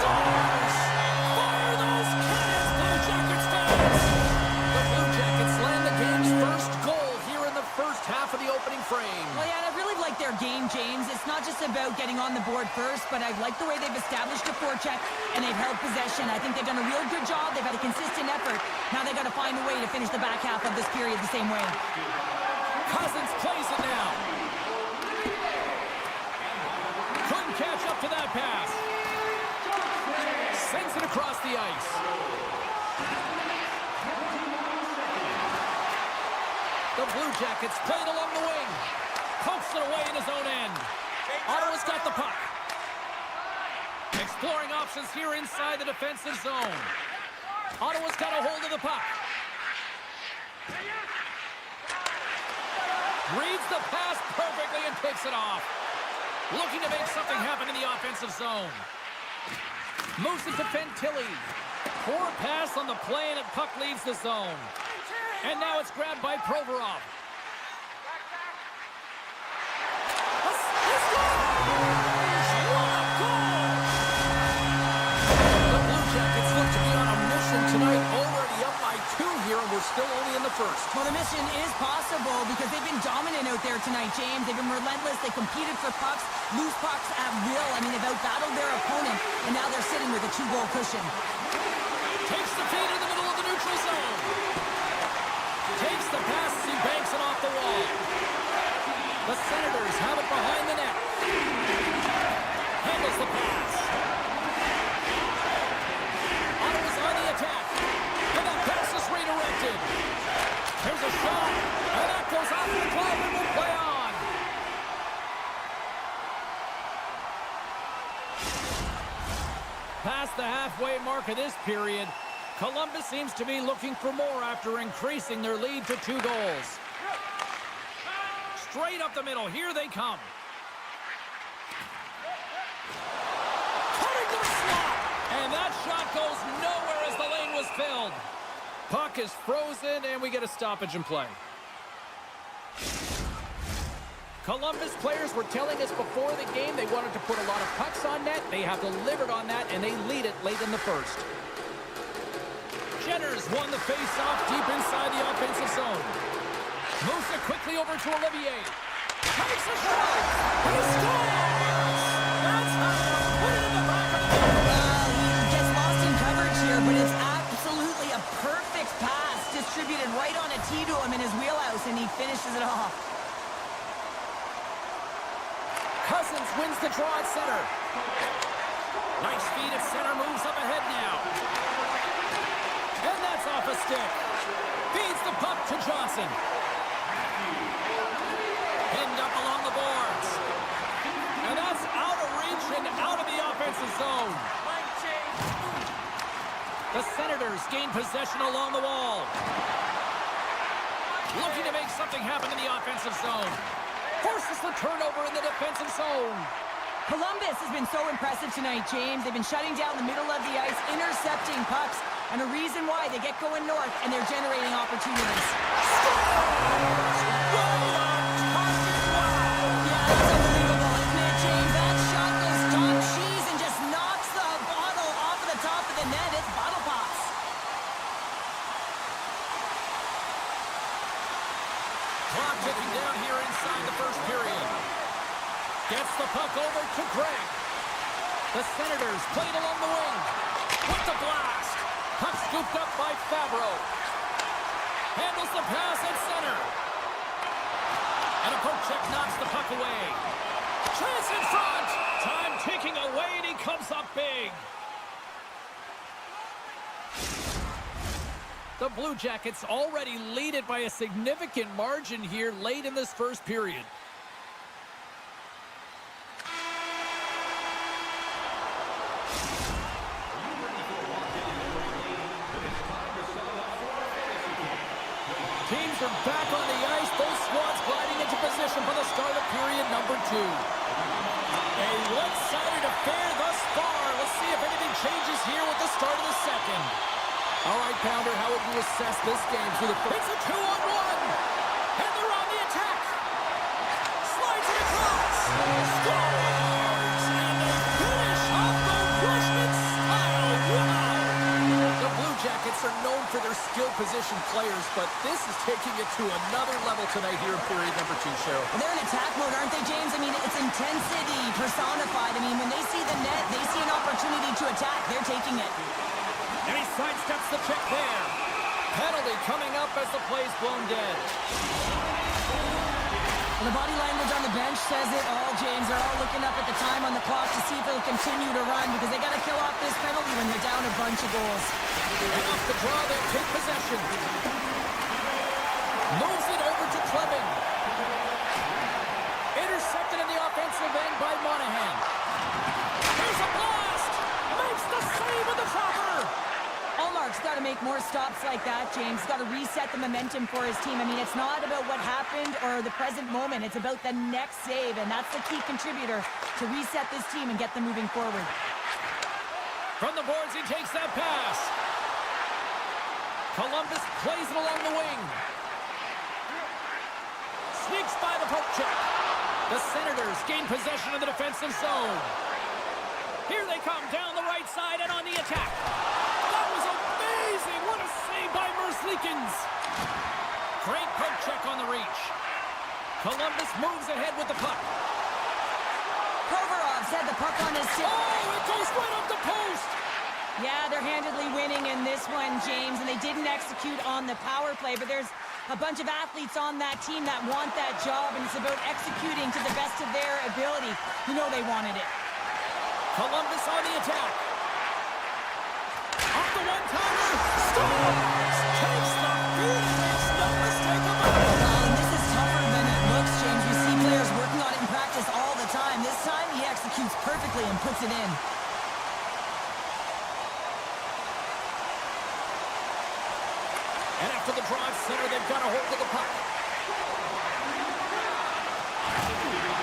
Scores! Fire those cannons, Blue Jackets fans! The Blue Jackets land the game's first goal here in the first half of the opening frame. Well, yeah, I really like their game, James. It's not just about getting on the board first, but I like the way they've established a forecheck and they've held possession. I think they've done a real good job. They've had a consistent effort. Now they've got to find a way to finish the back half of this period the same way. Cousins plays it now. Couldn't catch up to that pass. Sends it across the ice. The Blue Jackets played along the wing. Pokes it away in his own end. Ottawa's got the puck. Exploring options here inside the defensive zone. Ottawa's got a hold of the puck. Reads the pass perfectly and picks it off. Looking to make something happen in the offensive zone. Moves it to Fantilli. Poor pass on the play and the puck leaves the zone. And now it's grabbed by Provorov. The Blue Jackets look to be on a mission tonight, already up by 2 here, and we're still only in the first. Well, the mission is possible because they've been dominant out there tonight, James. They've been relentless. They competed for pucks, loose pucks at will. I mean, they've outbattled their opponent, and now they're sitting with a 2-goal cushion. Takes the feed in the middle of the neutral zone. Takes the pass as he banks it off the wall. The Senators have it behind the net. Handles the pass. Ottawa's on the attack. And that pass is redirected. Here's a shot. And that goes off the glove and will play on. Past the halfway mark of this period, Columbus seems to be looking for more after increasing their lead to 2 goals. Straight up the middle. Here they come. filled. Puck is frozen, and we get a stoppage in play. Columbus players were telling us before the game they wanted to put a lot of pucks on net. They have delivered on that, and they lead it late in the first. Jenners won the face-off deep inside the offensive zone. Moves it quickly over to Olivier. Takes a shot. He scores! That's how you put it in the back of the net. He gets lost in coverage here, but it's absolutely a perfect pass distributed right on a tee to him in his wheelhouse, and he finishes it off. Cousins wins the draw at center. Nice feed at center, moves up ahead now. And that's off a stick. Feeds the puck to Johnson. Pinned up along the boards. And that's out of reach and out of the offensive zone. The Senators gain possession along the wall. Looking to make something happen in the offensive zone. Forces the turnover in the defensive zone. Columbus has been so impressive tonight, James. They've been shutting down the middle of the ice, intercepting pucks, and a reason why they get going north, and they're generating opportunities. Yeah, that's unbelievable, isn't it, James? That shot goes top cheese and just knocks the bottle off of the top of the net. It's bottle pops. Clock ticking down here inside the first period. Gets the puck over to Greg. The Senators played along the wing. With the blast. Puck scooped up by Favreau. Handles the pass at center. And a poke check knocks the puck away. Chance in front. Time ticking away, and he comes up big. The Blue Jackets already lead it by a significant margin here late in this first period. Teams are back on the ice. Both squads gliding into position for the start of period number 2. A one-sided affair thus far. Let's see if anything changes here with the start of the second. All right, Pounder, how would you assess this game through the first? It's a 2-on-1. And they're on the attack. Slides it across. Scores! And they finish off the Rushman style. Wow! The Blue Jackets are known for their skilled position players, but this is taking it to another level tonight here in period number 2, Cheryl. They're in attack mode, aren't they, James? I mean, it's intensity personified. I mean, when they see the net, they see an opportunity to attack. They're taking it. And he sidesteps the check there. Penalty coming up as the play's blown dead. And the body language on the bench says it all, James. They're all looking up at the time on the clock to see if they'll continue to run because they got to kill off this penalty when they're down a bunch of goals. And off the draw, they take possession. Moves it over to Clement. Intercepted in the offensive end by Monahan. There's a blast! Makes the save with the chopper! Allmark's got to make more stops like that, James. Got to reset the momentum for his team. I mean, it's not about what happened or the present moment. It's about the next save, and that's the key contributor to reset this team and get them moving forward. From the boards, he takes that pass. Columbus plays it along the wing. Sneaks by the poke check. The Senators gain possession of the defensive zone. Here they come down the right side and on the attack. That was amazing. What a save by Merzlikins. Great poke check on the reach. Columbus moves ahead with the puck. Provorov's had the puck on his stick. Oh, it goes right up the post. Yeah, they're handedly winning in this one, James, and they didn't execute on the power play, but there's a bunch of athletes on that team that want that job, and it's about executing to the best of their ability. You know they wanted it. Columbus on the attack. Off the one-timer. Scores! Takes the feed. Makes no mistake about it. This is tougher than it looks, James. We see players working on it in practice all the time. This time, he executes perfectly and puts it in. And after the drive center, they've got a hold of the puck.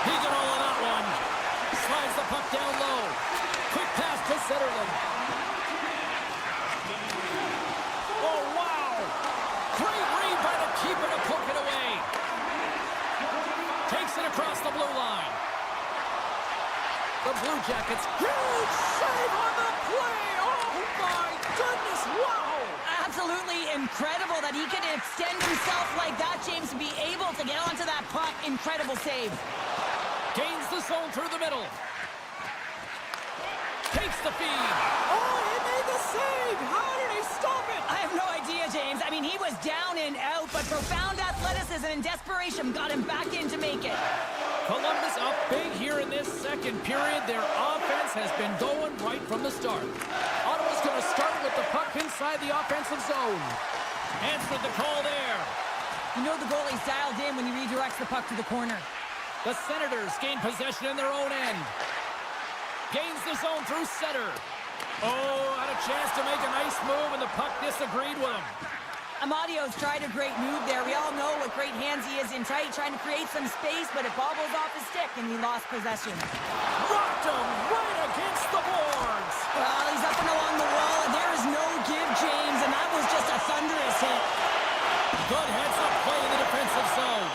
He got all of that one. Slides the puck down low. Quick pass to Zetterlund. Jackets. Huge save on the play. Oh, my goodness. Wow. Absolutely incredible that he can extend himself like that, James, to be able to get onto that puck. Incredible save. Gains the zone through the middle. Takes the feed. Oh, he made the save. How did he stop it? I have no idea, James. I mean, he was down and out, but profound athleticism and desperation got him back in to make it. Columbus up big here in this second period. Their offense has been going right from the start. Ottawa's going to start with the puck inside the offensive zone. Answered the call there. You know the goalie's dialed in when he redirects the puck to the corner. The Senators gain possession in their own end. Gains the zone through center. Oh, had a chance to make a nice move, and the puck disagreed with him. Amadio's tried a great move there. We all know what great hands he is in tight, trying to create some space, but it bobbles off his stick, and he lost possession. Rocked him right against the boards. Well, he's up and along the wall, and there is no give, James, and that was just a thunderous hit. Good heads-up play in the defensive zone.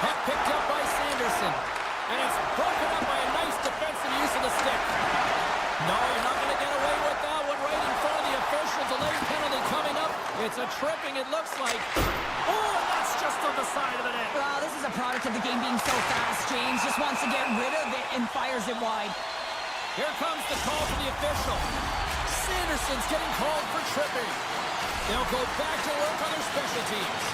Puck picked up by Sanderson, and it's broken up by a nice defensive use of the stick. No, you're not going to get away with that one right in front of the official. Delayed penalty coming up. It's a tripping, it looks like. Oh, that's just on the side of the net. Well, this is a product of the game being so fast. James just wants to get rid of it and fires it wide. Here comes the call from the official. Sanderson's getting called for tripping. They'll go back to work on their special teams.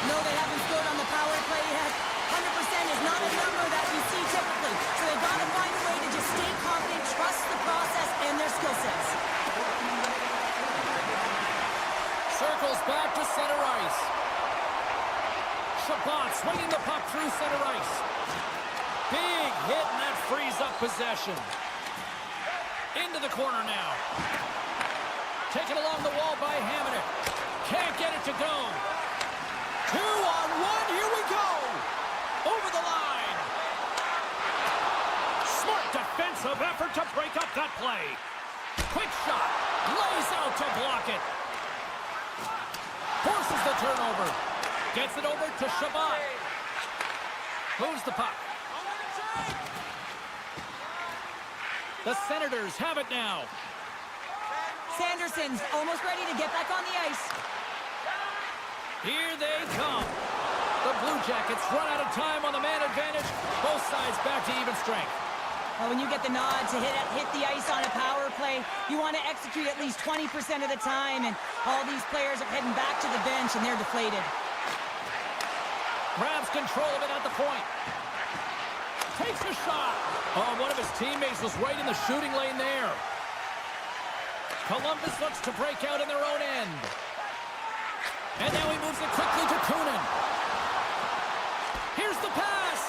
No, they haven't scored on the power play yet. 100% is not a number that you see typically. So they've got to find a way to just stay confident, trust the process and their skill sets. Circles back to center ice. Chabot swinging the puck through center ice. Big hit, and that frees up possession. Into the corner now. Taken along the wall by Hamonic. Can't get it to go. 2-on-1, here we go. Over the line. Smart defensive effort to break up that play. Quick shot. Lays out to block it. Forces the turnover. Gets it over to Chabot. Moves the puck. The Senators have it now. Sanderson's almost ready to get back on the ice. Here they come. The Blue Jackets run out of time on the man advantage. Both sides back to even strength. Well, when you get the nod to hit the ice on a power play, you want to execute at least 20% of the time, and all these players are heading back to the bench, and they're deflated. Grabs control of it at the point. Takes a shot. Oh, one of his teammates was right in the shooting lane there. Columbus looks to break out in their own end. And now he moves it quickly to Kunin. Here's the pass.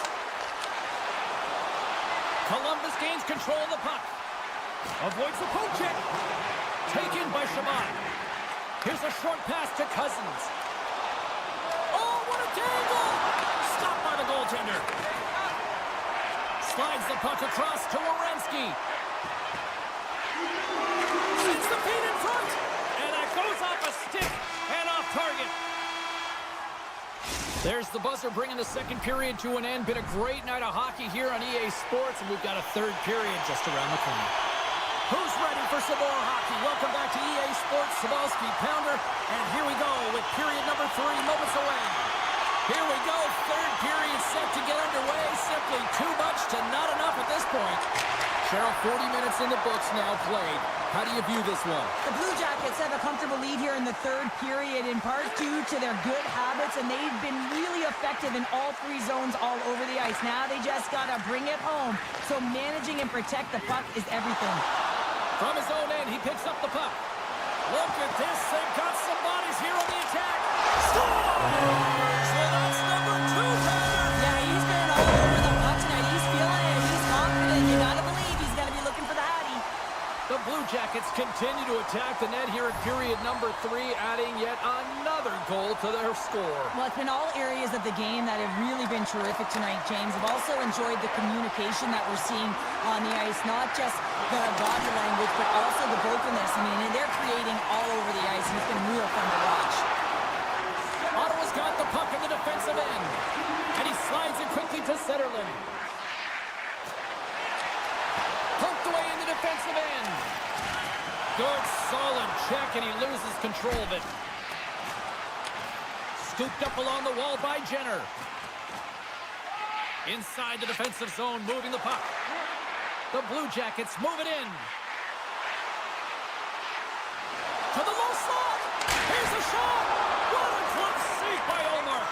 Columbus gains control of the puck. Avoids the poke check. Taken by Chabot. Here's a short pass to Cousins. Oh, what a dangle! Stopped by the goaltender. Slides the puck across to Werenski. Sends the feet in front. And that goes off a stick and off target. There's the buzzer bringing the second period to an end. Been a great night of hockey here on EA Sports, and we've got a third period just around the corner. Who's ready for some more hockey? Welcome back to EA Sports, Sabalski Pounder, and here we go with period number 3 moments away. Here we go, third period set to get underway. Simply too much to not enough at this point. Cheryl, 40 minutes in the books now played. How do you view this one? The Blue Jackets have a comfortable lead here in the third period, in part due to their good habits, and they've been really effective in all 3 zones all over the ice. Now they just got to bring it home, so managing and protect the puck is everything. From his own end, he picks up the puck. Look at this, they've got some bodies here on the attack. Scores! So that's number 2 there. Yeah, he's been all over the puck tonight. He's feeling it. He's confident. You got to believe he's going to be looking for the Hattie. The Blue Jackets continue to attack the net here in period number 3, adding yet another goal to their score. Well, it's been all areas of the game that have really been terrific tonight, James. I've also enjoyed the communication that we're seeing on the ice, not just the body language, but also the brokenness. I mean, they're creating all over the ice, and it's been real fun to watch. Ottawa's got the puck in the defensive end, and he feed to Setterlund. Poked away in the defensive end. Good, solid check, and he loses control of it. Scooped up along the wall by Jenner. Inside the defensive zone, moving the puck. The Blue Jackets move it in. To the low slot. Here's a shot. What a glove save by Omar.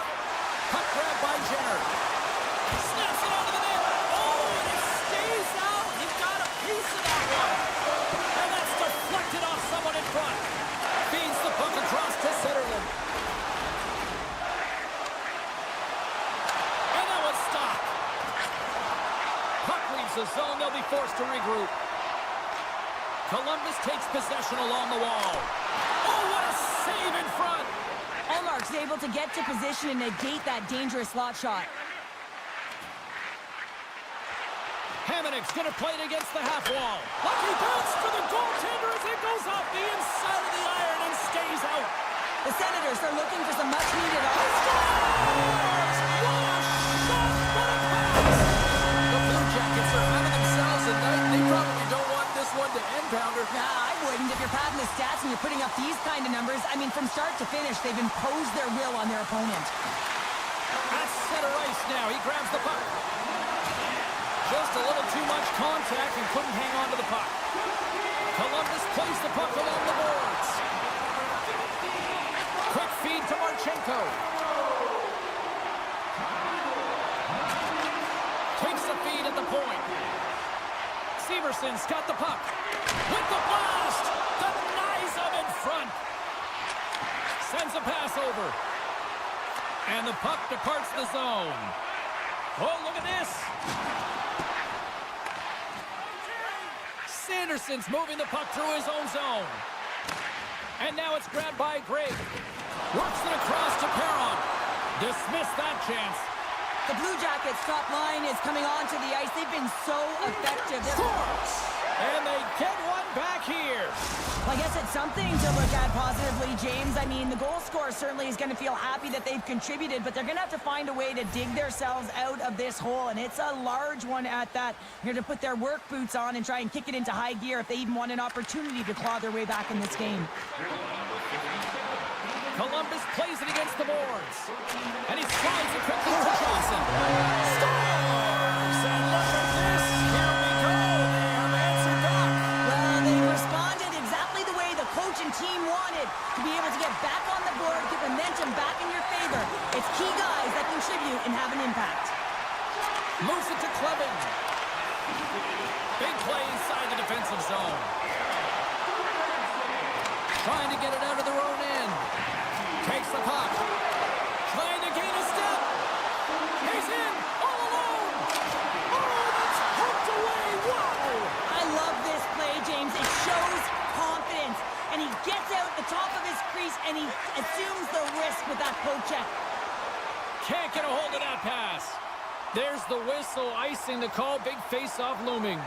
Puck grab by Jenner. Snaps it onto the net. Oh, and it stays out. You've got a piece of that one. And that's deflected off someone in front. Feeds the puck across to Setterlund. And that one's stopped. Puck leaves the zone. They'll be forced to regroup. Columbus takes possession along the wall. Oh, what a save in front. Allmark's able to get to position and negate that dangerous slot shot. Hamonic's going to play it against the half wall. Lucky bounce for the goaltender as it goes off the inside of the iron and stays out. The Senators are looking for some much-needed Scores! What a shot! What a pass! The Blue Jackets are having themselves a night. They probably don't want this one to end, Pounder. Nah, I wouldn't. If you're padding the stats and you're putting up these kind of numbers, I mean, from start to finish, they've imposed their will on their opponent. At center ice now. He grabs the puck. Just a little too much contact and couldn't hang on to the puck. Columbus plays the puck along the boards. Quick feed to Marchenko. Takes the feed at the point. Severson's got the puck. With the blast! Denies him in front. Sends a pass over. And the puck departs the zone. Oh, look at this. Sanderson's moving the puck through his own zone. And now it's grabbed by Greg. Works it across to Perron. Dismissed that chance. The Blue Jackets' top line is coming onto the ice. They've been so effective. Scores! And they get one back here. Well, I guess it's something to look at positively, James. I mean, the goal scorer certainly is going to feel happy that they've contributed, but they're going to have to find a way to dig themselves out of this hole, and it's a large one at that. They're going to put their work boots on and try and kick it into high gear if they even want an opportunity to claw their way back in this game. Columbus plays it against the boards. And he slides it quickly to Johnson. Scores! And look at this. Here we go. They have answered back. Well, they responded exactly the way the coach and team wanted, to be able to get back on the board, get momentum back in your favor. It's key guys that contribute and have an impact. Moves it to Clevin. Big play inside the defensive zone. Trying to get it out of their own end. Takes the puck. Trying to gain a step. He's in. All alone. Oh, that's hooked away. Wow. I love this play, James. It shows confidence. And he gets out the top of his crease and he assumes the risk with that poke check. Can't get a hold of that pass. There's the whistle, icing the call. Big face-off looming.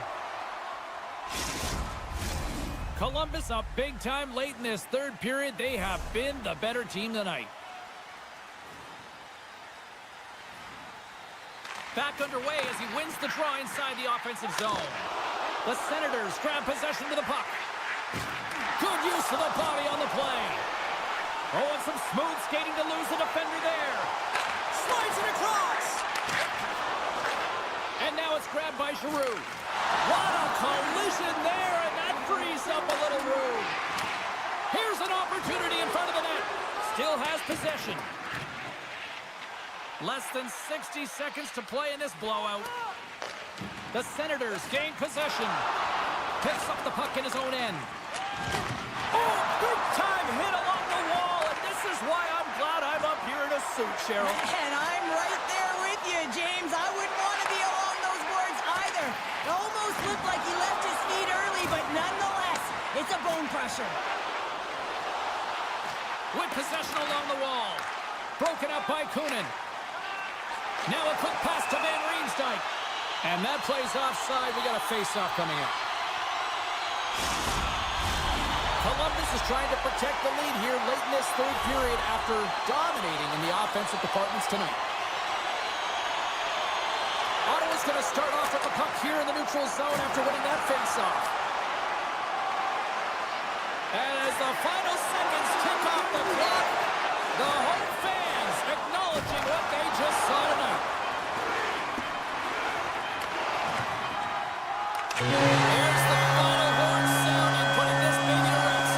Columbus up big time late in this third period. They have been the better team tonight. Back underway as he wins the draw inside the offensive zone. The Senators grab possession to the puck. Good use of the body on the play. Oh, and some smooth skating to lose the defender there. Slides it across. And now it's grabbed by Giroux. What a collision there, and that frees up a little room. Here's an opportunity in front of the net. Still has possession. Less than 60 seconds to play in this blowout. The Senators gain possession. Picks up the puck in his own end. Oh, big time hit along the wall, and this is why I'm glad I'm up here in a suit, Cheryl. And I'm right there with you, James. I wouldn't want to be along those boards either. It almost looked like he left his feet early, but nonetheless, it's a bone crusher. With possession along the wall. Broken up by Kunin. Now a quick pass to Van Riemsdyk. And that plays offside. We got a face-off coming up. Columbus is trying to protect the lead here late in this third period after dominating in the offensive departments tonight. going to start off with the puck here in the neutral zone after winning that face-off. And as the final seconds tick off the clock, the home fans acknowledging what they just saw tonight. Here's the final horn sounding, putting this baby to rest.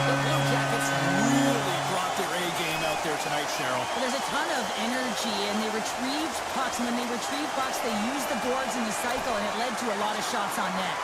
The Blue Jackets really brought their A-game out there tonight, Cheryl. There's a ton of energy, and they retrieved pucks. And when they retrieved pucks, they used the boards in the cycle, and it led to a lot of shots on net.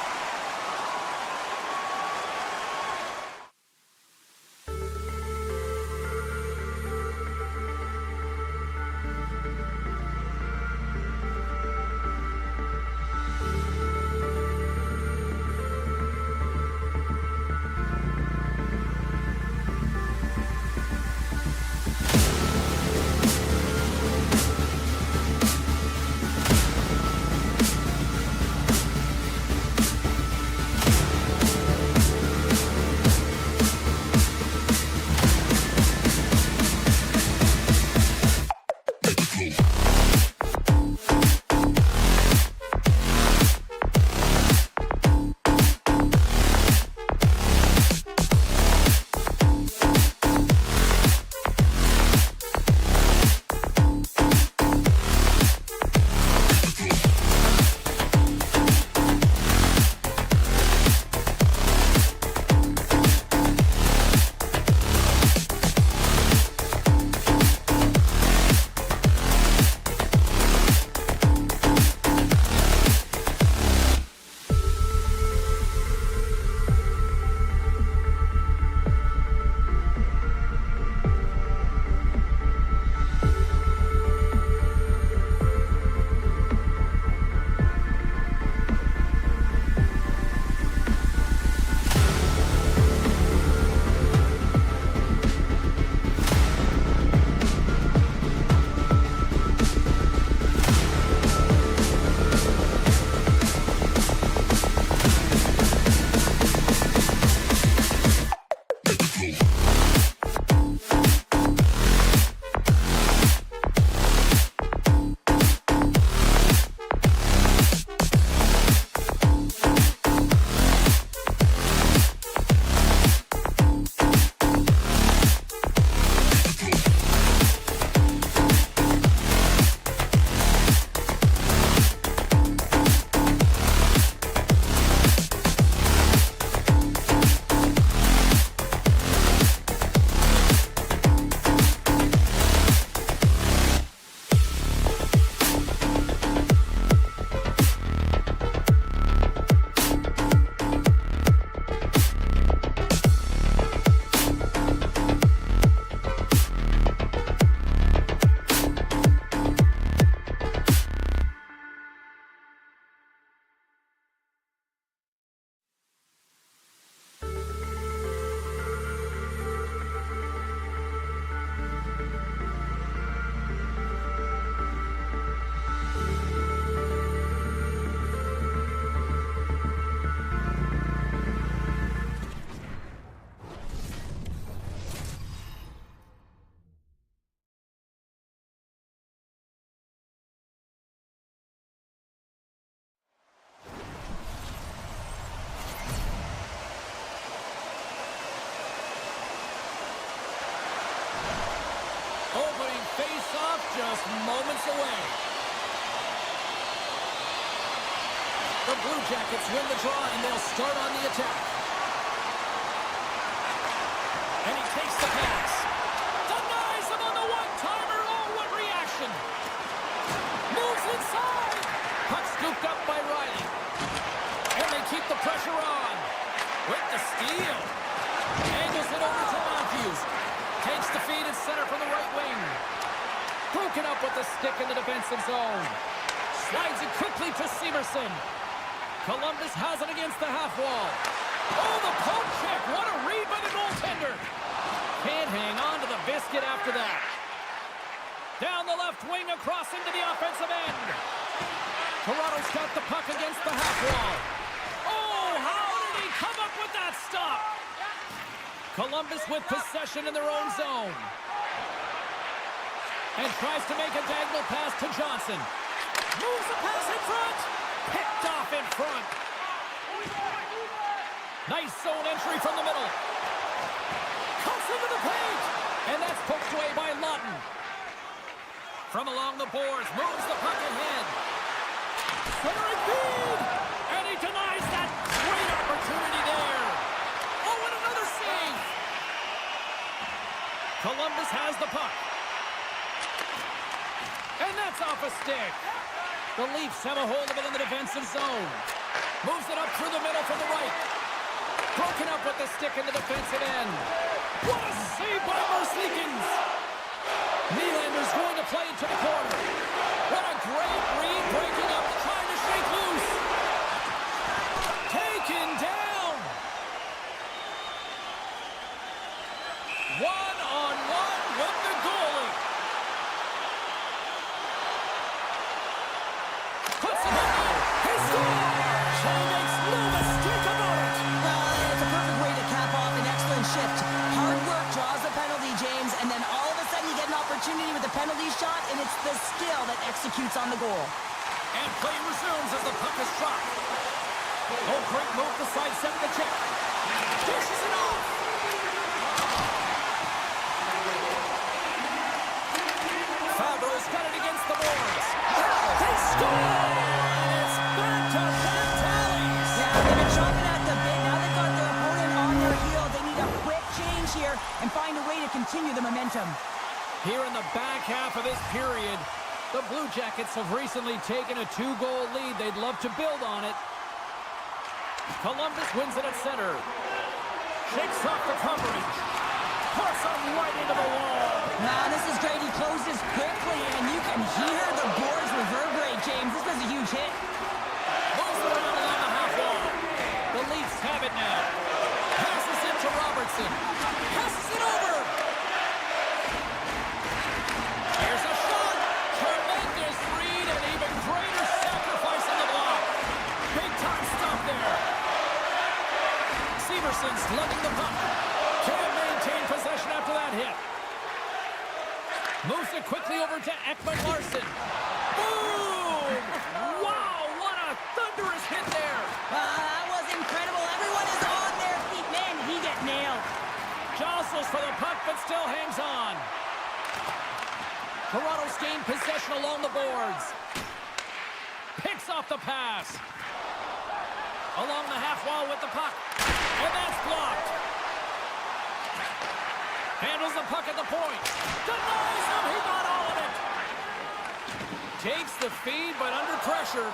just moments away. The Blue Jackets win the draw, and they'll start on the attack. And he takes the pass. Denies him on the one-timer. Oh, what reaction. Moves inside. Puck scooped up by Riley. And they keep the pressure on. With the steal. Angles it over to Matthews. Takes the feed at center from the right wing. Broken up with the stick in the defensive zone. Slides it quickly to Severson. Columbus has it against the half wall. Oh, the poke check. What a read by the goaltender. Can't hang on to the biscuit after that. Down the left wing across into the offensive end. Toronto's got the puck against the half wall. Oh, how did he come up with that stop? Columbus with possession in their own zone. And tries to make a diagonal pass to Johnson. Moves the pass in front. Picked off in front. Nice zone entry from the middle. Cuts into the paint. And that's poked away by Lawton. From along the boards, moves the puck ahead. Centering feed. And he denies that. Great opportunity there. Oh, and another save. Columbus has the puck. And that's off a stick. The Leafs have a hold of it in the defensive zone. Moves it up through the middle from the right. Broken up with the stick in the defensive end. What a save by Merzlikins. Nylander's going to play it to the corner. What a great read, breaking up, trying to shake loose. Taken down. One-on-one with the goalie. Puts it in. He scores. He makes no mistake about it. It's a perfect way to cap off an excellent shift. Hard work draws the penalty, James, and then all of a sudden you get an opportunity with the penalty shot, and it's the skill that executes on the goal. And play resumes as the puck is dropped. Oh, great move to sidestep the check. Dishes it off. Fabro's got it against the boards. They score! It's back-to-back tallies. Yeah, they've been chomping at the bit. Now they've got their opponent on their heel. They need a quick change here and find a way to continue the momentum. Here in the back half of this period, the Blue Jackets have recently taken a 2-goal lead. They'd love to build on it. Columbus wins it at center. Shakes off the coverage. Puts him right into the wall. Now, this is great. He closes quickly, and you can hear the boards reverberate, James. This was a huge hit. Moves it around along the half wall. The Leafs have it now. Passes it to Robertson. Passes it over. Here's a shot. Tremendous read and even greater sacrifice on the block. Big time stop there. Severson's lugging the puck. Can't maintain possession after that hit. Moves it quickly over to Ekman-Larsson. Boom! Wow, what a thunderous hit there. That was incredible. Everyone is on their feet. Man, he got nailed. Jostles for the puck, but still hangs on. Toronto's gained possession along the boards. Picks off the pass. Along the half wall with the puck. And that's blocked. Handles the puck at the point. Denies him. He got all of it. Takes the feed, but under pressure.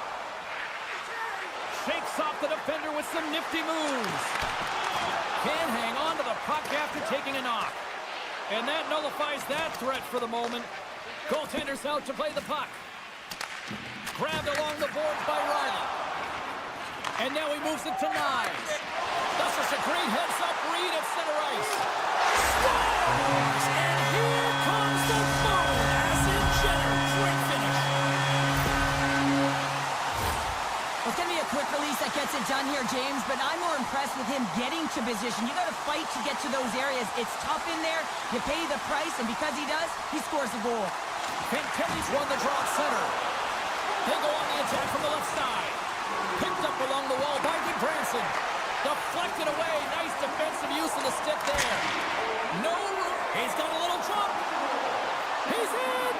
Shakes off the defender with some nifty moves. Can't hang on to the puck after taking a knock. And that nullifies that threat for the moment. Goaltender's out to play the puck. Grabbed along the boards by Riley. And now he moves it to Knives. That's just a great heads-up read at center ice. Scores! And here comes the boom as in Jenner. Great finish. It's going to be a quick release that gets it done here, James, but I'm more impressed with him getting to position. You got to fight to get to those areas. It's tough in there. You pay the price, and because he does, he scores a goal. Fantilli's won the draw at center. They go on the attack from the left side. Picked up along the wall by Goodbranson. Deflected away. Nice defensive use of the stick there. No room. He's got a little jump. He's in.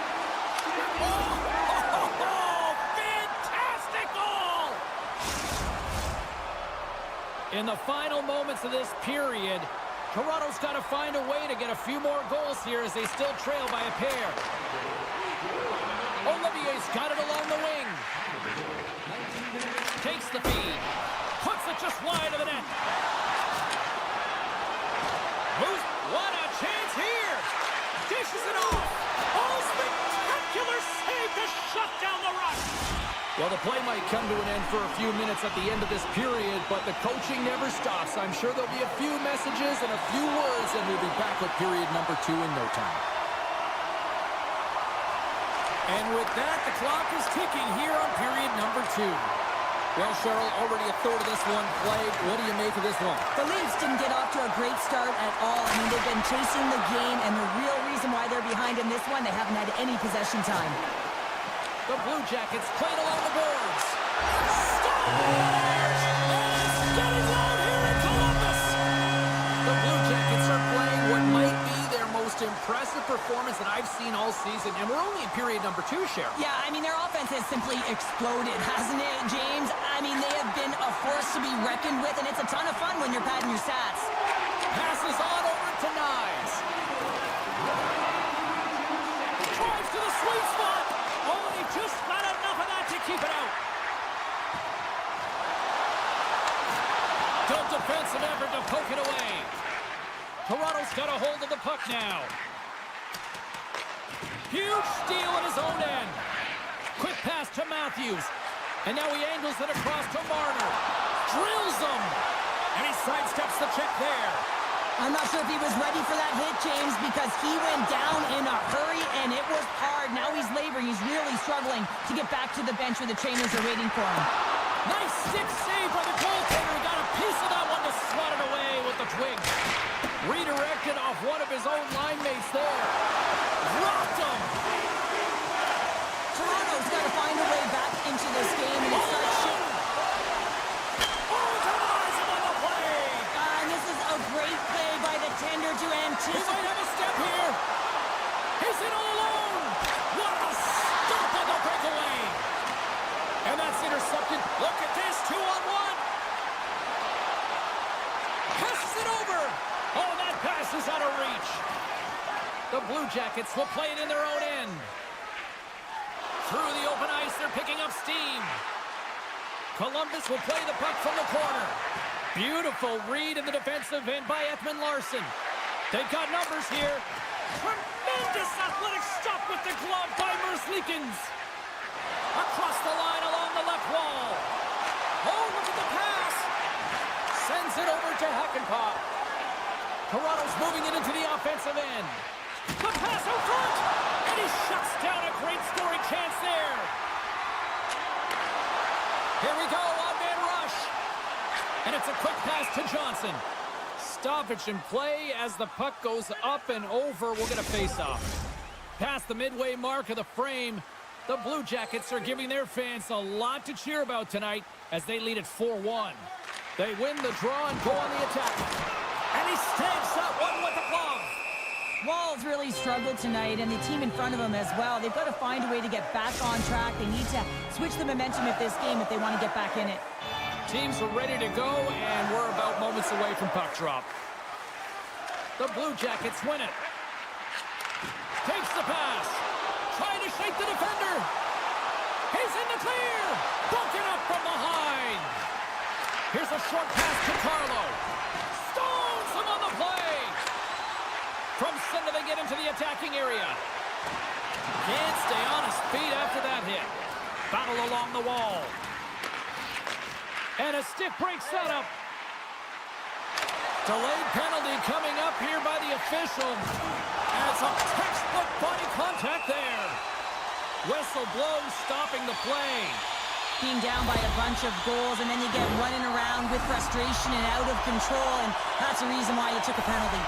Oh, fantastic goal. In the final moments of this period, Toronto's got to find a way to get a few more goals here as they still trail by a pair. Olivier's got it along the wing. Takes the feed. Puts it just wide of the net. Moves. What a chance here. Dishes it off. Oh, spectacular save to shut down the rush. Well, the play might come to an end for a few minutes at the end of this period, but the coaching never stops. I'm sure there'll be a few messages and a few words, and we'll be back with period number 2 in no time. And with that, the clock is ticking here on period number 2. Well, Cheryl, already a third of this one played. What do you make of this one? The Leafs didn't get off to a great start at all. I mean, they've been chasing the game, and the real reason why they're behind in this one, they haven't had any possession time. The Blue Jackets played along the boards. Scores! And it's getting on here in Columbus. The Blue Jackets are playing what might be their most impressive performance that I've seen all season, and we're only in period number 2, Cheryl. Yeah, I mean, their offense has simply exploded, hasn't it, James? I mean, they have been a force to be reckoned with, and it's a ton of fun when you're padding your stats. Passes on over to Nyes. Drives to the sweet spot. Oh, he just got enough of that to keep it out. Good defensive effort to poke it away. Toronto's got a hold of the puck now. Huge steal at his own end. Quick pass to Matthews. And now he angles it across to Marner. Drills him. And he sidesteps the check there. I'm not sure if he was ready for that hit, James, because he went down in a hurry, and it was hard. Now he's laboring. He's really struggling to get back to the bench where the trainers are waiting for him. Nice stick save by the goaltender. He got a piece of that one to swat it away with the twig. Redirected off one of his own line mates there. Rocked him. Toronto's got to find a way back into this game, and it starts shooting. Great play by the tender to anticipate. He might have a step here. He's in all alone. What a stop on the breakaway. And that's intercepted. Look at this, 2-on-1. Passes it over. Oh, that pass is out of reach. The Blue Jackets will play it in their own end. Through the open ice, they're picking up steam. Columbus will play the puck from the corner. Beautiful read in the defensive end by Ekman-Larsson. They've got numbers here. Tremendous athletic stop with the glove by Merzlikins. Across the line along the left wall. Oh, look at the pass. Sends it over to Hakanpää. Toronto's moving it into the offensive end. The pass out front. And he shuts down a great scoring chance there. Here we go, on-man rush. And it's a quick pass to Johnson. Stoppage in play as the puck goes up and over. We'll get a face-off. Past the midway mark of the frame, the Blue Jackets are giving their fans a lot to cheer about tonight as they lead at 4-1. They win the draw and go on the attack. And he stabs that one with the glove. Wall's really struggled tonight, and the team in front of him as well. They've got to find a way to get back on track. They need to switch the momentum of this game if they want to get back in it. Teams are ready to go, and we're about moments away from puck drop. The Blue Jackets win it. Takes the pass. Trying to shake the defender. He's in the clear. Broken up from behind. Here's a short pass to Carlo. Stones him on the play. From center, they get into the attacking area. Can't stay on his feet after that hit. Battle along the wall. And a stick breaks that up. Delayed penalty coming up here by the official. And it's a textbook body contact there. Whistle blows, stopping the play. Being down by a bunch of goals, and then you get running around with frustration and out of control, and that's the reason why you took a penalty.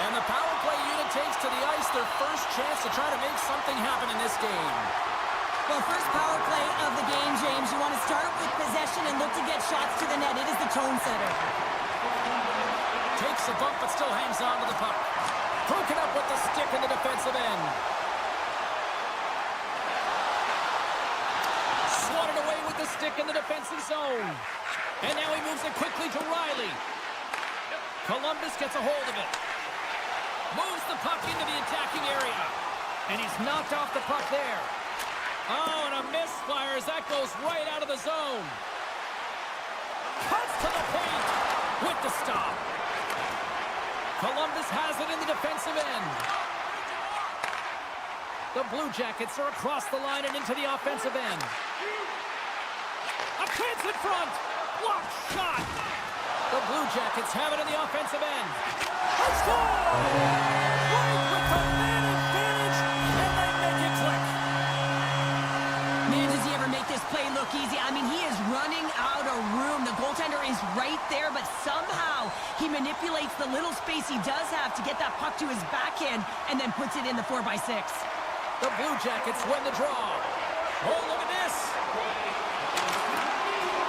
And the power play unit takes to the ice their first chance to try to make something happen in this game. Well, first power play of the game, James. You want to start with possession and look to get shots to the net. It is the tone setter. Takes a bump, but still hangs on to the puck. Broken up with the stick in the defensive end. Swatted away with the stick in the defensive zone. And now he moves it quickly to Riley. Columbus gets a hold of it. Moves the puck into the attacking area. And he's knocked off the puck there. Oh, and a misfire as that goes right out of the zone. Cuts to the paint with the stop. Columbus has it in the defensive end. The Blue Jackets are across the line and into the offensive end. A chance in front. Blocked shot. The Blue Jackets have it in the offensive end. They score! Right with the man advantage, and they make it click. Man, does he ever make this play look easy? I mean, he is running out of room. The goaltender is right there, but somehow he manipulates the little space he does have to get that puck to his backhand and then puts it in the 4x6. The Blue Jackets win the draw. Oh, look at this.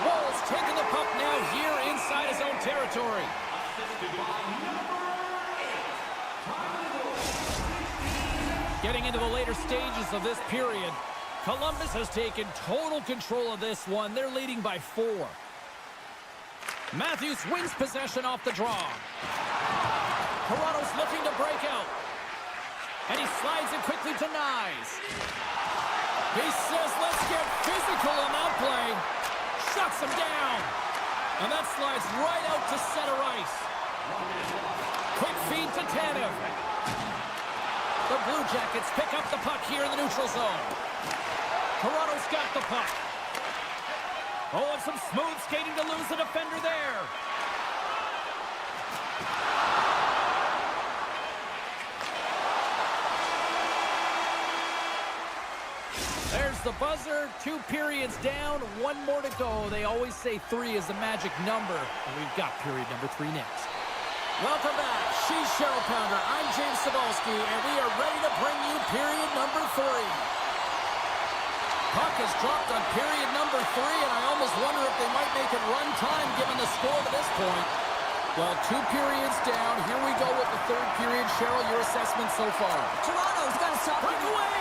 Wall's taking the puck now here inside his own territory. Getting into the later stages of this period, Columbus has taken total control of this one. They're leading by 4. Matthews wins possession off the draw. Toronto's looking to break out. And he slides it quickly to Nyes. He says, let's get physical on that play. Shuts him down. And that slides right out to center ice. Quick feed to Tanev. The Blue Jackets pick up the puck here in the neutral zone. Toronto's got the puck. Oh, and some smooth skating to lose the defender there. There's the buzzer. 2 periods down, 1 more to go. They always say 3 is the magic number. And we've got period number 3 next. Welcome back. She's Cheryl Pounder. I'm James Cebulski, and we are ready to bring you period number 3. Puck is dropped on period number 3, and I almost wonder if they might make it run time given the score to this point. Well, 2 periods down. Here we go with the 3rd period. Cheryl, your assessment so far. Toronto's got to stop. Breakaway!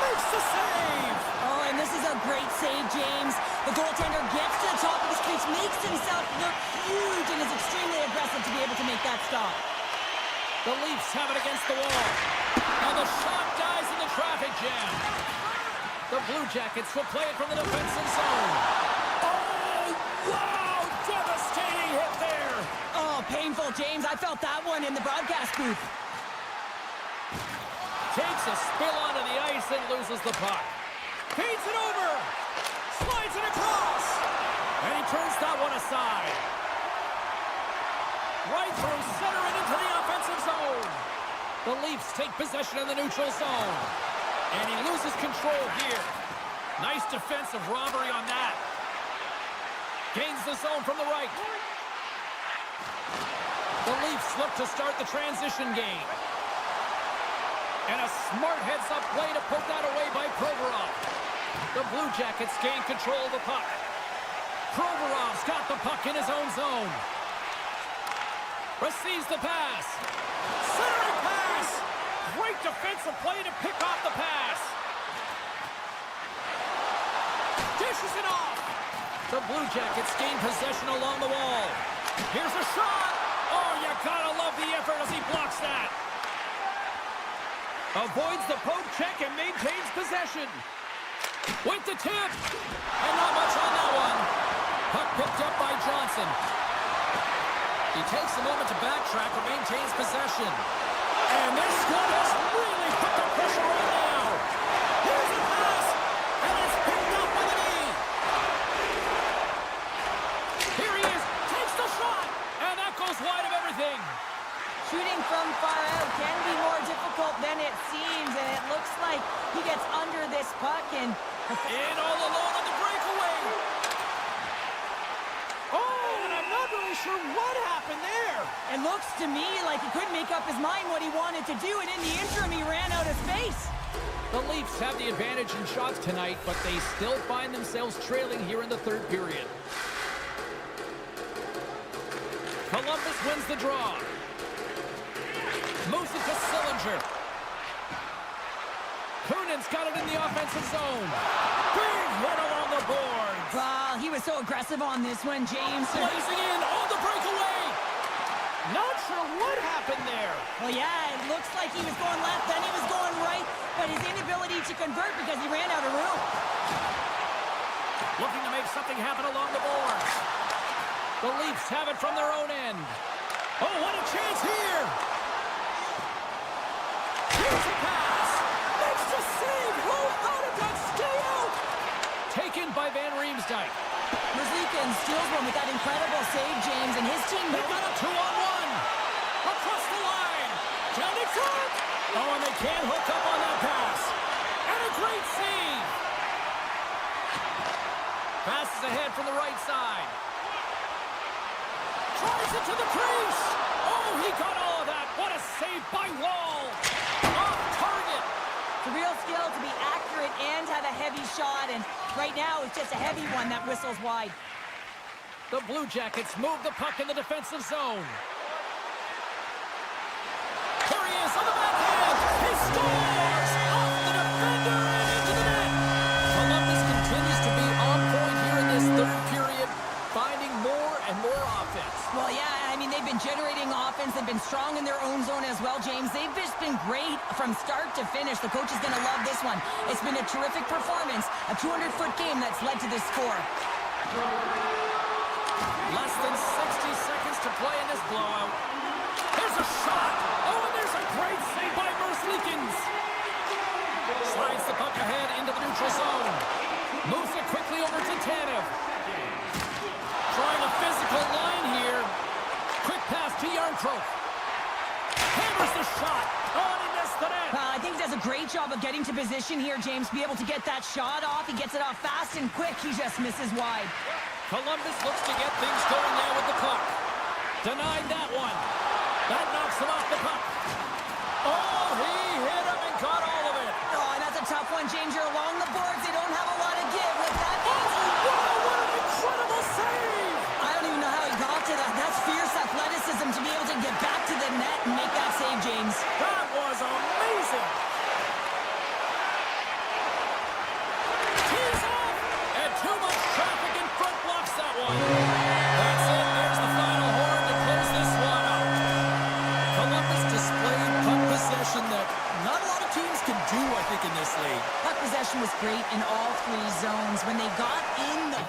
Makes the save! Oh, and this is a great save, James. The goaltender gets to the top of his crease, makes himself look huge, and is extremely aggressive to be able to make that stop. The Leafs have it against the wall. And the shot dies in the traffic jam. The Blue Jackets will play it from the defensive zone. Oh, wow! Devastating hit there. Oh, painful, James. I felt that one in the broadcast booth. Takes a spill onto the ice and loses the puck. Feeds it over. Slides it across. And he turns that one aside. Right through center and into the offensive zone. The Leafs take possession in the neutral zone. And he loses control here. Nice defensive robbery on that. Gains the zone from the right. The Leafs look to start the transition game. And a smart heads-up play to put that away by Provorov. The Blue Jackets gain control of the puck. Provorov's got the puck in his own zone. Receives the pass. Centering pass. Great defensive play to pick off the pass. Dishes it off. The Blue Jackets gain possession along the wall. Here's a shot. Oh, you gotta love the effort as he blocks that. Avoids the poke check and maintains possession. With the tip. And not much on that one. Puck picked up by Johnson. He takes a moment to backtrack and maintains possession. And this squad has really put the pressure on now. Here's a pass. And it's picked up by the knee. Here he is. Takes the shot. And that goes wide of everything. Shooting from far out can be more difficult than it seems, and it looks like he gets under this puck and... In all alone on the breakaway. Oh, and I'm not really sure what happened there. It looks to me like he couldn't make up his mind what he wanted to do, and in the interim, he ran out of space. The Leafs have the advantage in shots tonight, but they still find themselves trailing here in the 3rd period. Columbus wins the draw. Moves it to Sillinger. Kunin's got it in the offensive zone. Big hit along the boards. Wow, he was so aggressive on this one, James. Blazing in on the breakaway. Not sure what happened there. Well, yeah, it looks like he was going left, then he was going right, but his inability to convert because he ran out of room. Looking to make something happen along the boards. The Leafs have it from their own end. Oh, what a chance here. Here's a pass. Makes the save. How did that stay out? Taken by Van Riemsdyk. Merzlikins steals one with that incredible save, James, and his team... They got a 2-on-1. Across the line. Down in front. Oh, and they can't hook up on that pass. And a great save. Passes ahead from the right side. Tries it to the crease. Oh, he got all of that. What a save by Wall. Off target. It's a real skill to be accurate and have a heavy shot, and right now it's just a heavy one that whistles wide. The Blue Jackets move the puck in the defensive zone. Here he is on the backhand. He scores! Off the defender and into the net. Columbus continues to be on point here in this third period, finding more and more offense. Well, yeah, I mean, they've been generating offense. They've been strong in their own zone as well, James. They've just been great from start to finish. The coach is going to love this one. It's been a terrific performance, a 200-foot game that's led to this score. Less than 60 seconds to play in this blowout. There's a shot. Oh, and there's a great save by Merzlikins. Slides the puck ahead into the neutral zone. Moves it quickly over to Tanev. Trying a physical line here. Quick pass to Yarncroke. Hammers the shot. Oh, and he missed the net. I think he does a great job of getting to position here, James. Be able to get that shot off. He gets it off fast and quick. He just misses wide. Columbus looks to get things going now with the puck. Denied that one. That knocks him off the puck. Oh, he hit him and caught all of it. Oh, and that's a tough one, James. You're along the boards. They don't have a lot of give. Like that means... Wow, what an incredible save! I don't even know how he got to that. That's fierce athleticism to be able to get back to the net and make that save, James. That was amazing! Tees off! And too much traffic in front blocks that one. That's it. There's the final horn to close this one out. Columbus displayed puck possession that not a lot of teams can do, I think, in this league. Puck possession was great in all three zones. When they got in the...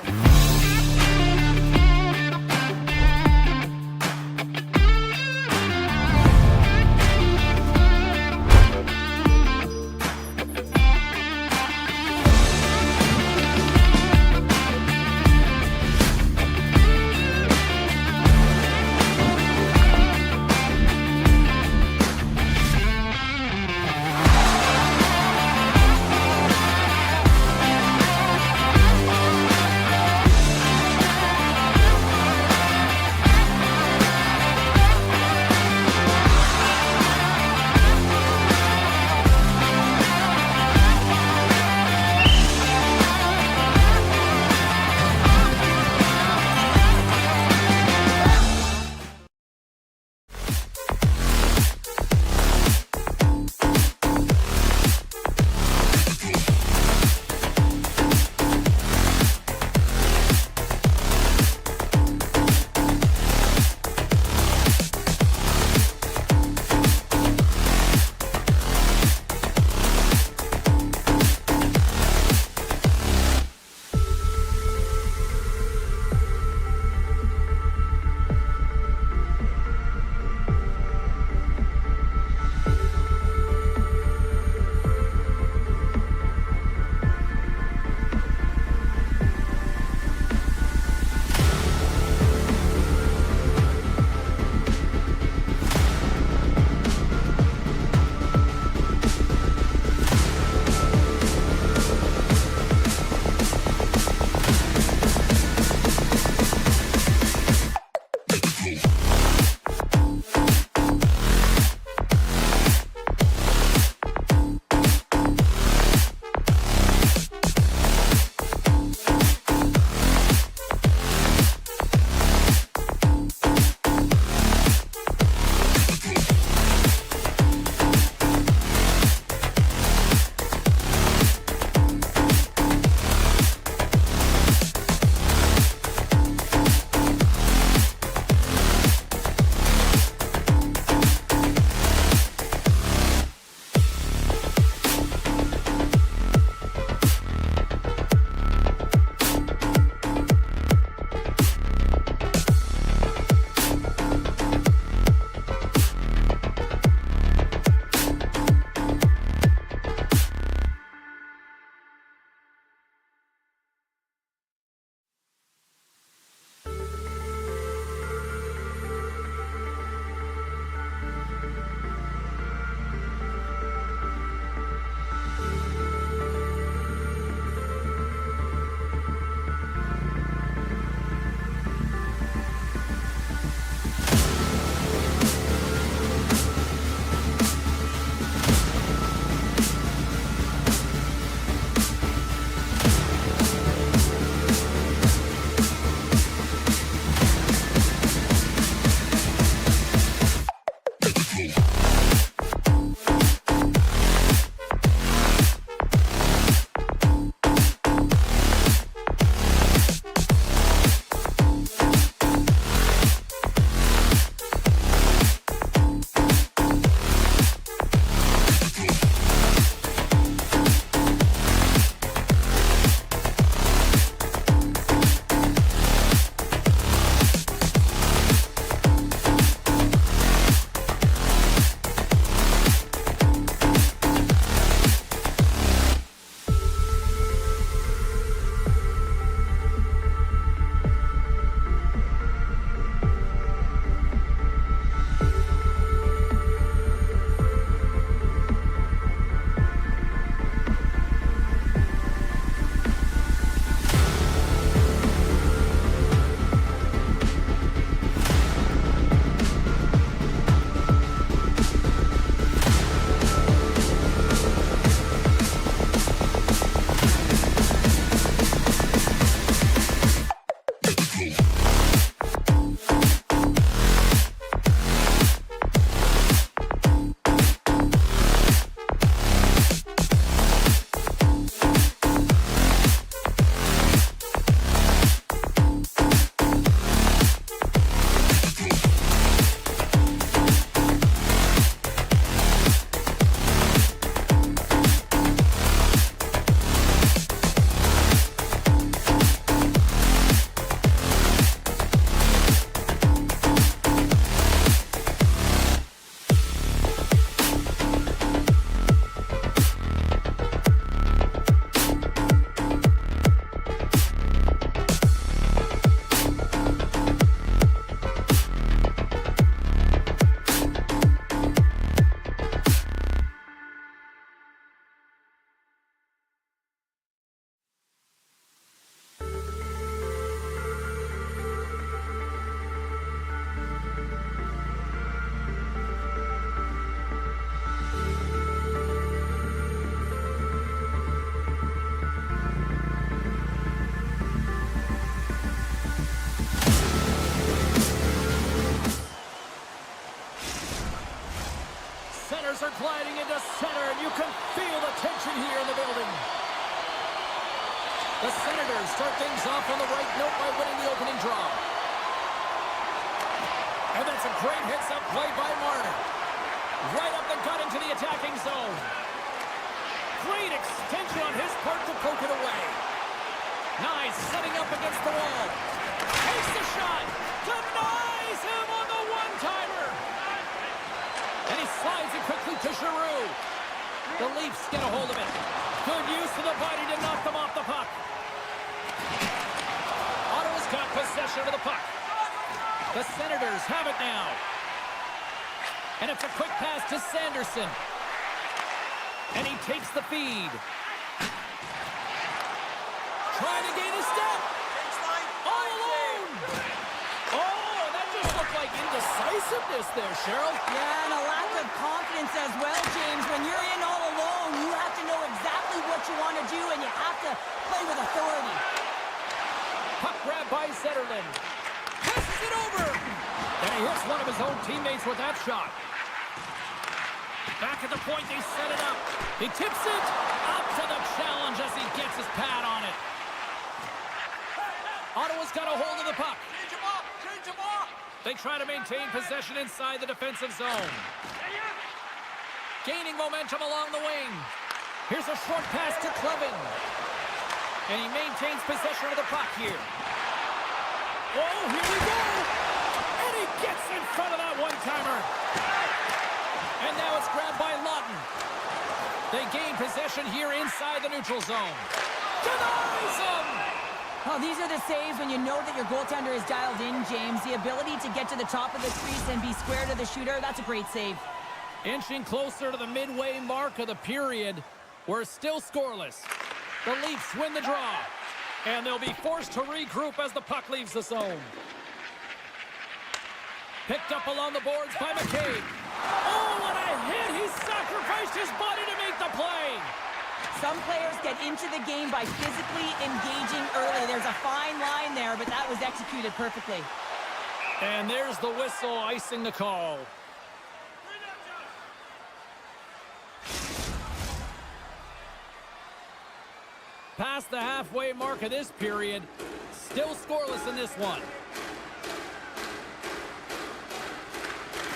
Flyers are gliding into center, and you can feel the tension here in the building. The Senators start things off on the right note by winning the opening draw. And that's a great heads-up play by Marner. Right up the gut into the attacking zone. Great extension on his part to poke it away. Nice setting up against the wall. Takes the shot. Denies him on the one-timer. And he slides it quickly to Giroux. The Leafs get a hold of it. Good use of the body to knock them off the puck. Ottawa's got possession of the puck. The Senators have it now. And it's a quick pass to Sanderson. And he takes the feed. Trying to gain a step. All alone. Oh, that just looked like indecisiveness there, Cheryl. Yeah, and a lack of confidence as well, James. When you're in all alone, you have to know exactly what you want to do, and you have to play with authority. Puck grab by Zetterlund. Passes it over. And he hits one of his own teammates with that shot. Back at the point, they set it up. He tips it. Up to the challenge as he gets his pad on it. Ottawa's got a hold of the puck. Change him up! Change him up! They try to maintain possession inside the defensive zone. Gaining momentum along the wing. Here's a short pass to Clevin. And he maintains possession of the puck here. Oh, here we go! And he gets in front of that one-timer. And now it's grabbed by Lawton. They gain possession here inside the neutral zone. Denies him! Oh, these are the saves when you know that your goaltender is dialed in, James. The ability to get to the top of the crease and be square to the shooter, that's a great save. Inching closer to the midway mark of the period. We're still scoreless. The Leafs win the draw. And they'll be forced to regroup as the puck leaves the zone. Picked up along the boards by McCabe. Oh, what a hit! He sacrificed his body to make the play. Some players get into the game by physically engaging early. There's a fine line there, but that was executed perfectly. And there's the whistle icing the call. Past the halfway mark of this period. Still scoreless in this one.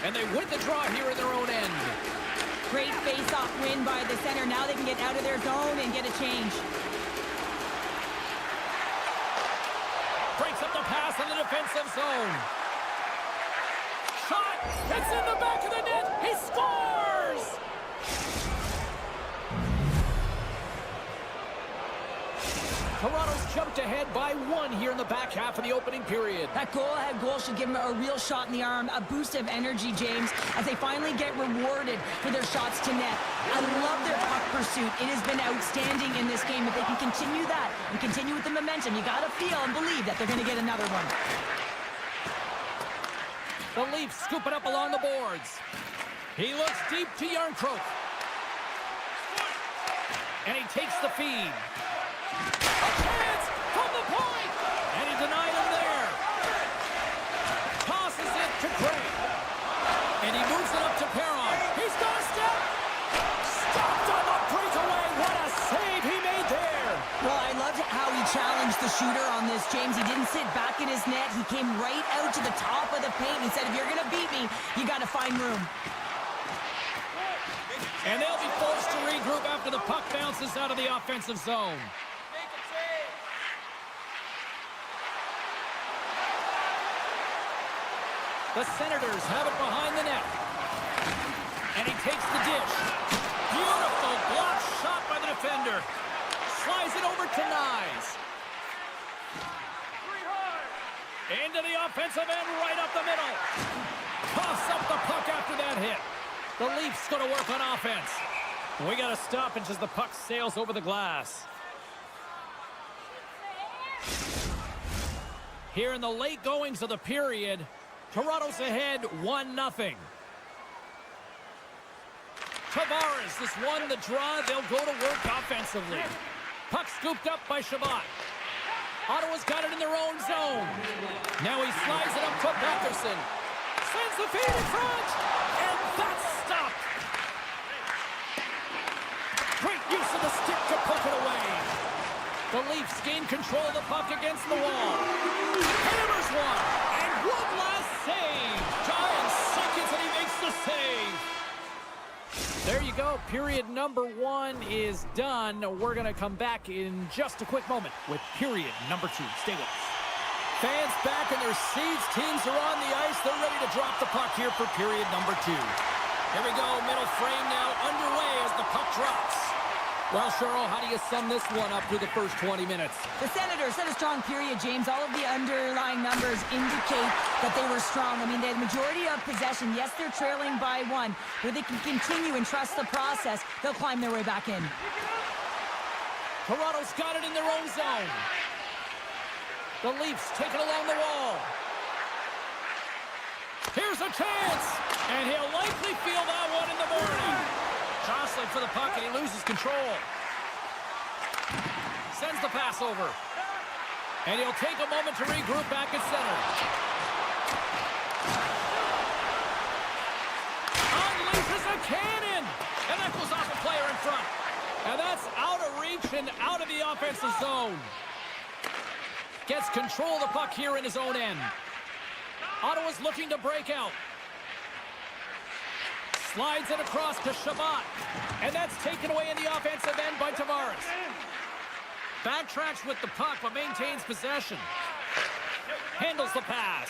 And they win the draw here in their own end. Great face-off win by the center. Now they can get out of their zone and get a change. Breaks up the pass in the defensive zone. Shot! It's in the back of the net! He scores! Toronto's jumped ahead by one here in the back half of the opening period. That go-ahead goal should give them a real shot in the arm, a boost of energy, James, as they finally get rewarded for their shots to net. I love their puck pursuit. It has been outstanding in this game. If they can continue that and continue with the momentum, you got to feel and believe that they're going to get another one. The Leafs scoop it up along the boards. He looks deep to Yarncroke. And he takes the feed. A chance from the point! And he denied him there. Tosses it to Gray. And he moves it up to Perron. He's got a step. Stopped on the breakaway. What a save he made there. Well, I loved how he challenged the shooter on this, James. He didn't sit back in his net. He came right out to the top of the paint. He said, if you're going to beat me, you got to find room. And they'll be forced to regroup after the puck bounces out of the offensive zone. The Senators have it behind the net. And he takes the dish. Beautiful block shot by the defender. Slides it over to Nyes. Into the offensive end, right up the middle. Toss up the puck after that hit. The Leafs going to work on offense. We got a stoppage as the puck sails over the glass. Here in the late goings of the period, Toronto's ahead 1-0. Tavares has won the draw. They'll go to work offensively. Puck scooped up by Shabbat. Ottawa's got it in their own zone. Now he slides it up to Batherson. Sends the feed in front. And that's stopped. use of the stick to poke it away. The Leafs gain control of the puck against the wall. Hammers one. And one last save. Giants seconds and he makes the save. There you go. Period number 1 is done. We're going to come back in just a quick moment with period number 2. Stay with us. Fans back in their seats. Teams are on the ice. They're ready to drop the puck here for period number 2. Here we go. Middle frame now underway as the puck drops. Well, Cheryl, how do you sum this one up through the first 20 minutes? The Senators had a strong period, James. All of the underlying numbers indicate that they were strong. I mean, they had the majority of possession. Yes, they're trailing by 1, but they can continue and trust the process. They'll climb their way back in. Toronto's got it in their own zone. The Leafs take it along the wall. Here's a chance, and he'll likely feel that one in the morning. Jostling for the puck, and he loses control. Sends the pass over. And he'll take a moment to regroup back at center. Unleashes a cannon! And that goes off a player in front. And that's out of reach and out of the offensive zone. Gets control of the puck here in his own end. Ottawa's looking to break out. Slides it across to Shabbat. And that's taken away in the offensive end by Tavares. Backtracks with the puck, but maintains possession. Handles the pass.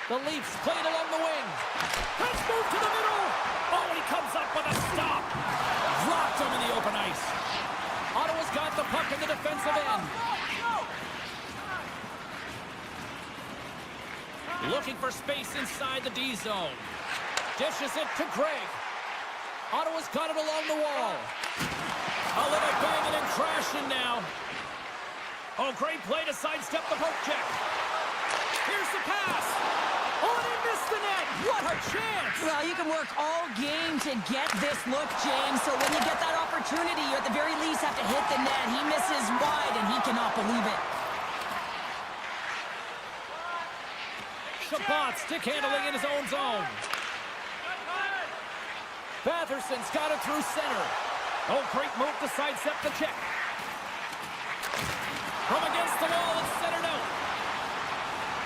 The Leafs play it along the wing. Let's move to the middle. Oh, and he comes up with a stop. Dropped him in the open ice. Ottawa's got the puck in the defensive end. Looking for space inside the D zone. Dishes it to Greg. Ottawa's got it along the wall. A little banging and crashing now. Oh, great play to sidestep the poke check. Here's the pass. Oh, and he missed the net. What a chance. Well, you can work all game to get this look, James. So when you get that opportunity, you at the very least have to hit the net. He misses wide, and he cannot believe it. Shabbat stick handling in his own zone. Batherson's got it through center. Oh, great move to sidestep the check. From against the wall, it's centered out.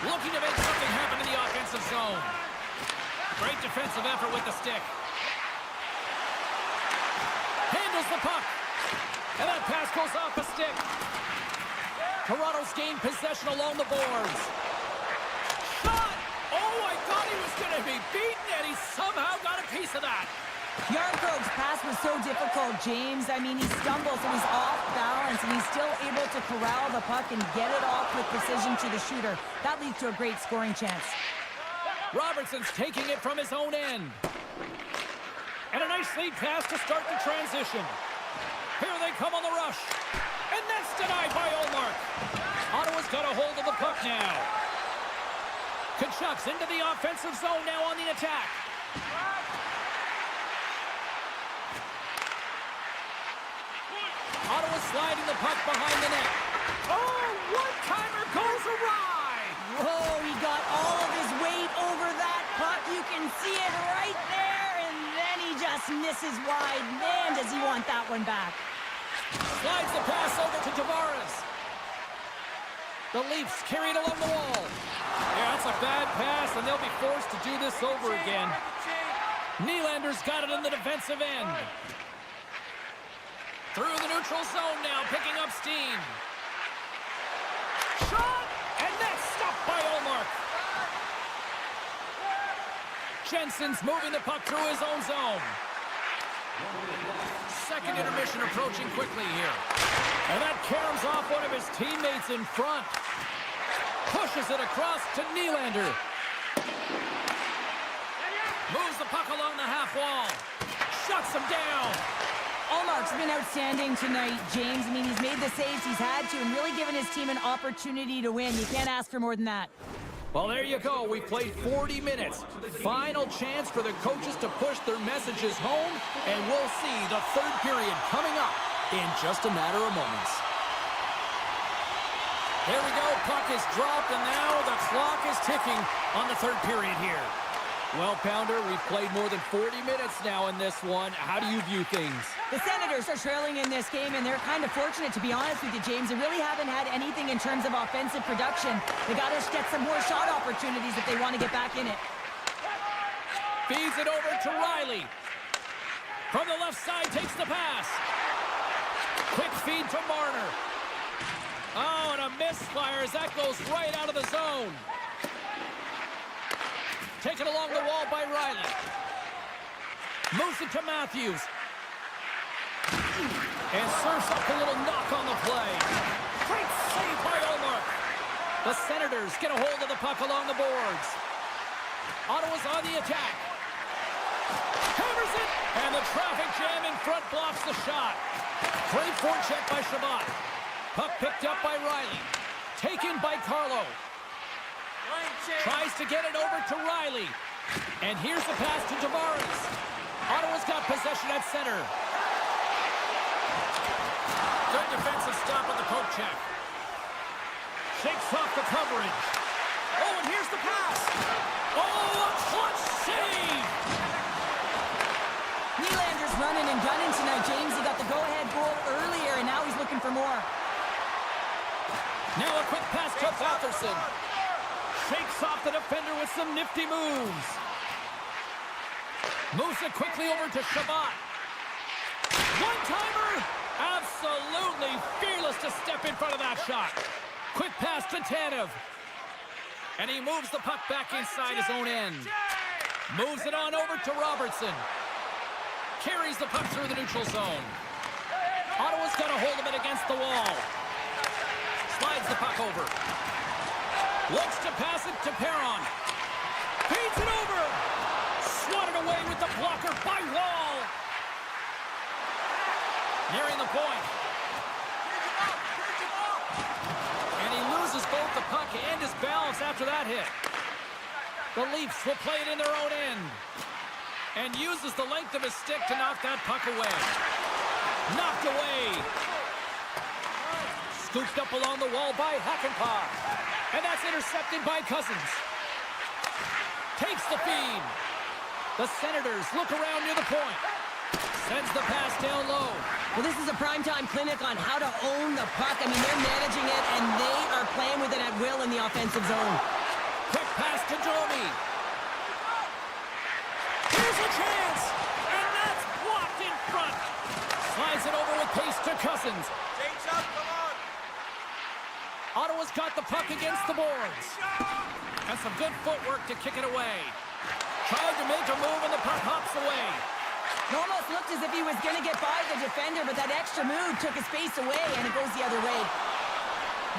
Looking to make something happen in the offensive zone. Great defensive effort with the stick. Handles the puck. And that pass goes off the stick. Toronto's gained possession along the boards. Shot! Oh, I thought he was going to be beaten, and he somehow got a piece of that. Yarncroke's pass was so difficult, James. I mean, he stumbles and he's off balance, and he's still able to corral the puck and get it off with precision to the shooter. That leads to a great scoring chance. Robertson's taking it from his own end. And a nice lead pass to start the transition. Here they come on the rush. And that's denied by Olmark. Ottawa's got a hold of the puck now. Kachuk's into the offensive zone now on the attack. Ottawa sliding the puck behind the net. Oh, one-timer goes awry. Whoa, he got all of his weight over that puck. You can see it right there, and then he just misses wide. Man, does he want that one back. Slides the pass over to Tavares. The Leafs carry it along the wall. Yeah, that's a bad pass, and they'll be forced to do this over again. Nylander's got it in the defensive end. Through the neutral zone now, picking up steam. Shot! And that's stopped by Olmark. Jensen's moving the puck through his own zone. Second intermission approaching quickly here. And that caroms off one of his teammates in front. Pushes it across to Nylander. Moves the puck along the half wall. Shuts him down. Olmark's been outstanding tonight, James. I mean, he's made the saves he's had to and really given his team an opportunity to win. You can't ask for more than that. Well, there you go. We've played 40 minutes. Final chance for the coaches to push their messages home, and we'll see the third period coming up in just a matter of moments. There we go. Puck is dropped, and now the clock is ticking on the third period here. Well, Pounder, we've played more than 40 minutes now in this one. How do you view things? The Senators are trailing in this game, and they're kind of fortunate, to be honest with you, James. They really haven't had anything in terms of offensive production. They got to get some more shot opportunities if they want to get back in it. Feeds it over to Riley. From the left side, takes the pass. Quick feed to Marner. Oh, and a misfire as that goes right out of the zone. Taken along the wall by Riley. Moves it to Matthews. And serves up a little knock on the play. Great save by Omar. The Senators get a hold of the puck along the boards. Ottawa's on the attack. Hammers it. And the traffic jam in front blocks the shot. Great forecheck by Shabbat. Puck picked up by Riley. Taken by Carlo. Tries to get it over to Riley. And here's the pass to Tavares. Ottawa's got possession at center. Good defensive stop with the poke check. Shakes off the coverage. Oh, and here's the pass. Oh, a clutch save. Nylander's running and gunning tonight, James. He got the go-ahead goal earlier, and now he's looking for more. Now a quick pass to Patterson. Shakes off the defender with some nifty moves. Moves it quickly over to Shabbat. One-timer! Absolutely fearless to step in front of that shot. Quick pass to Tanev. And he moves the puck back inside his own end. Moves it on over to Robertson. Carries the puck through the neutral zone. Ottawa's got a hold of it against the wall. Slides the puck over. Looks to pass it to Perron. Feeds it over. Swatted away with the blocker by Wall. Nearing the point. And he loses both the puck and his balance after that hit. The Leafs will play it in their own end. And uses the length of his stick to knock that puck away. Knocked away. Scooped up along the wall by Hakanpää. And that's intercepted by Cousins. Takes the feed. The Senators look around near the point. Sends the pass down low. Well, this is a primetime clinic on how to own the puck. I mean, they're managing it, and they are playing with it at will in the offensive zone. Quick pass to Domi. Here's a chance. And that's blocked in front. Slides it over with pace to Cousins. Change up, come on. Ottawa's got the puck against the boards. And some good footwork to kick it away. Tried to make a move and the puck hops away. It almost looked as if he was going to get by the defender, but that extra move took his face away, and it goes the other way.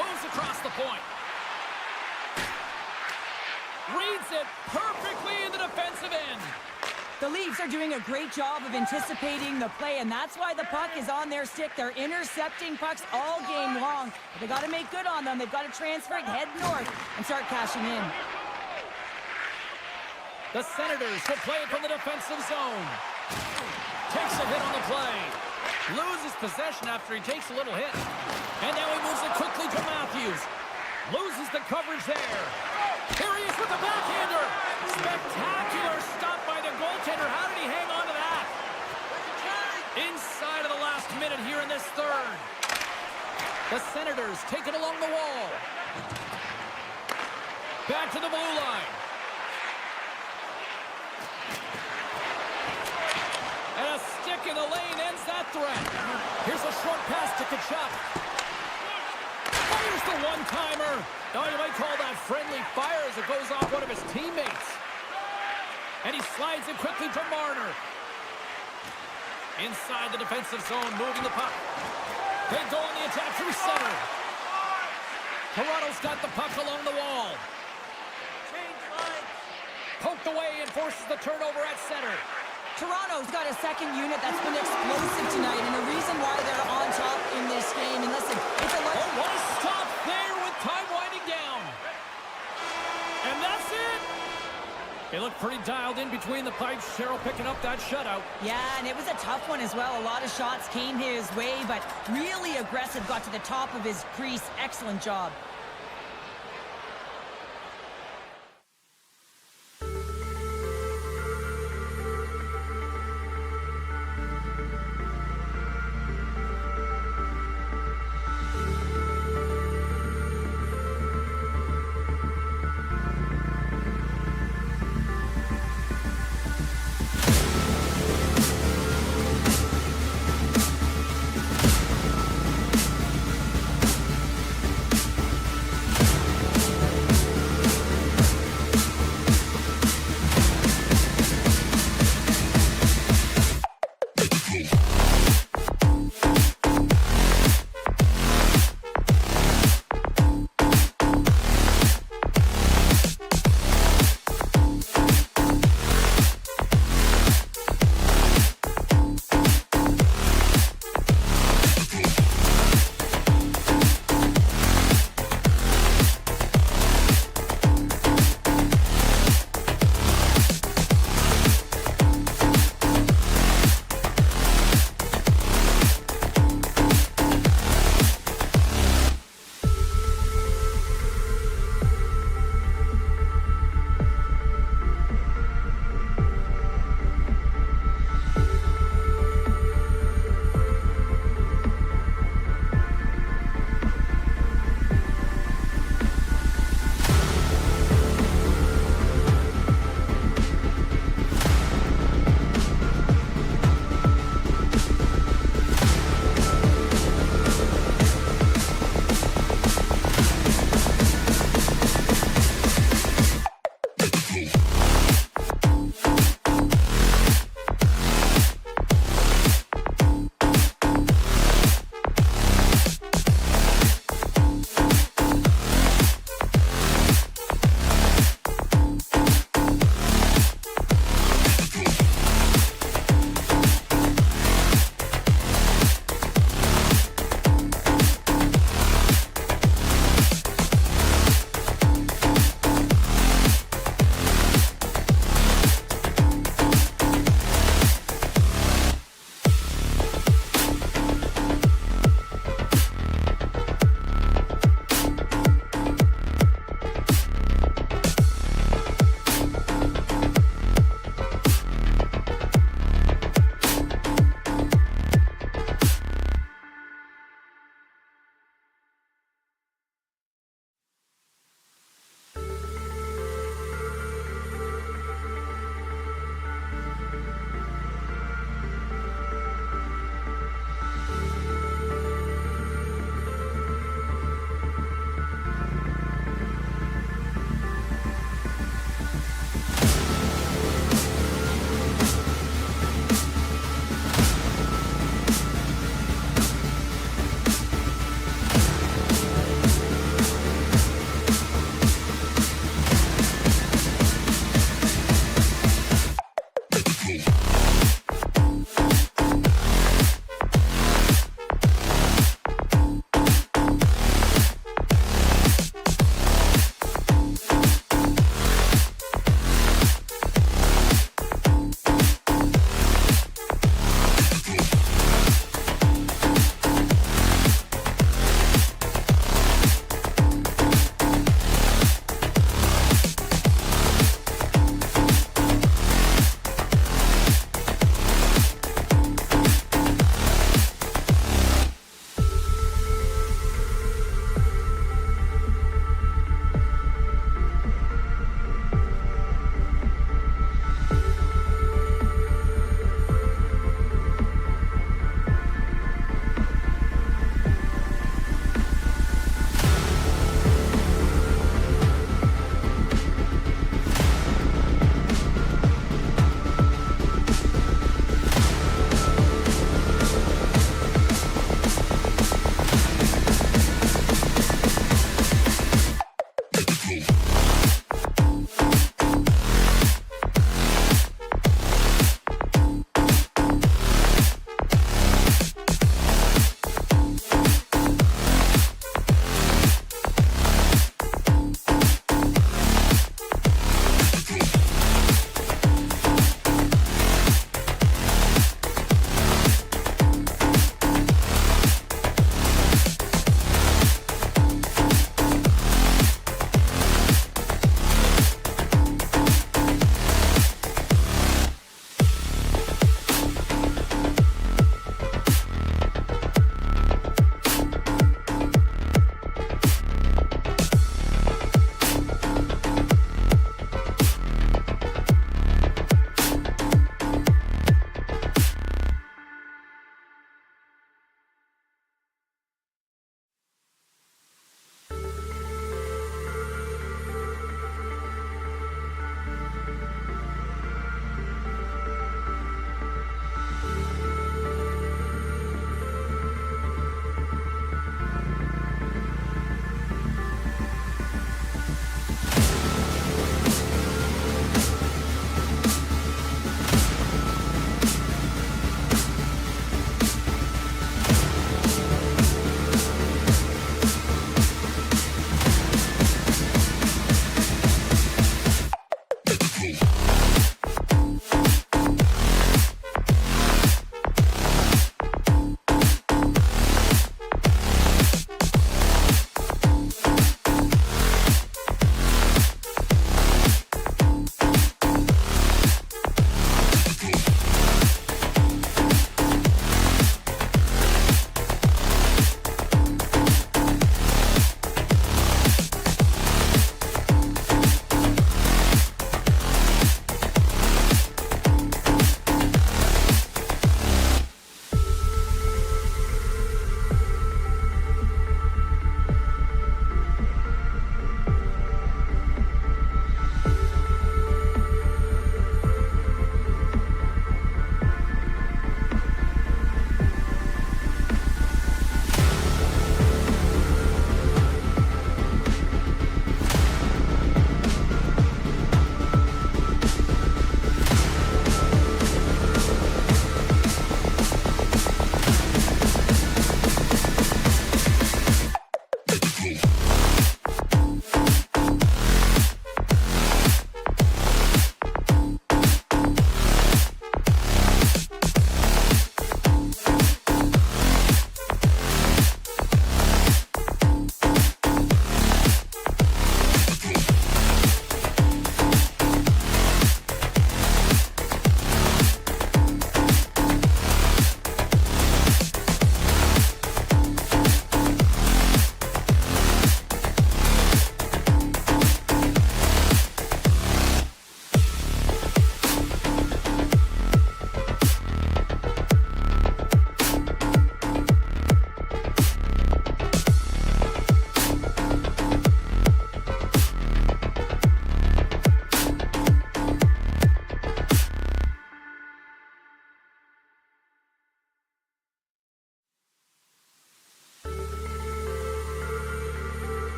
Moves across the point. Reads it perfectly in the defensive end. The Leafs are doing a great job of anticipating the play, and that's why the puck is on their stick. They're intercepting pucks all game long. But they got to make good on them. They've got to transfer it, head north, and start cashing in. The Senators will play it from the defensive zone. Takes a hit on the play. Loses possession after he takes a little hit. And now he moves it quickly to Matthews. Loses the coverage there. Here he is with the backhander. Spectacular stop by the goaltender. How did he hang on to that? Inside of the last minute here in this third. The Senators take it along the wall. Back to the blue line. And a stick in the lane ends that threat. Here's a short pass to Tkachuk. Fires the one-timer. Now you might call that friendly fire as it goes off one of his teammates. And he slides it quickly to Marner. Inside the defensive zone, moving the puck. They go on the attack through center. Toronto's got the puck along the wall. Poked away and forces the turnover at center. Toronto's got a second unit that's been explosive tonight, and the reason why they're on top in this game, and listen, it's a Oh, what a stop there with time winding down. And that's it. He looked pretty dialed in between the pipes. Cheryl picking up that shutout. Yeah, and it was a tough one as well. A lot of shots came his way, but really aggressive, got to the top of his crease. Excellent job.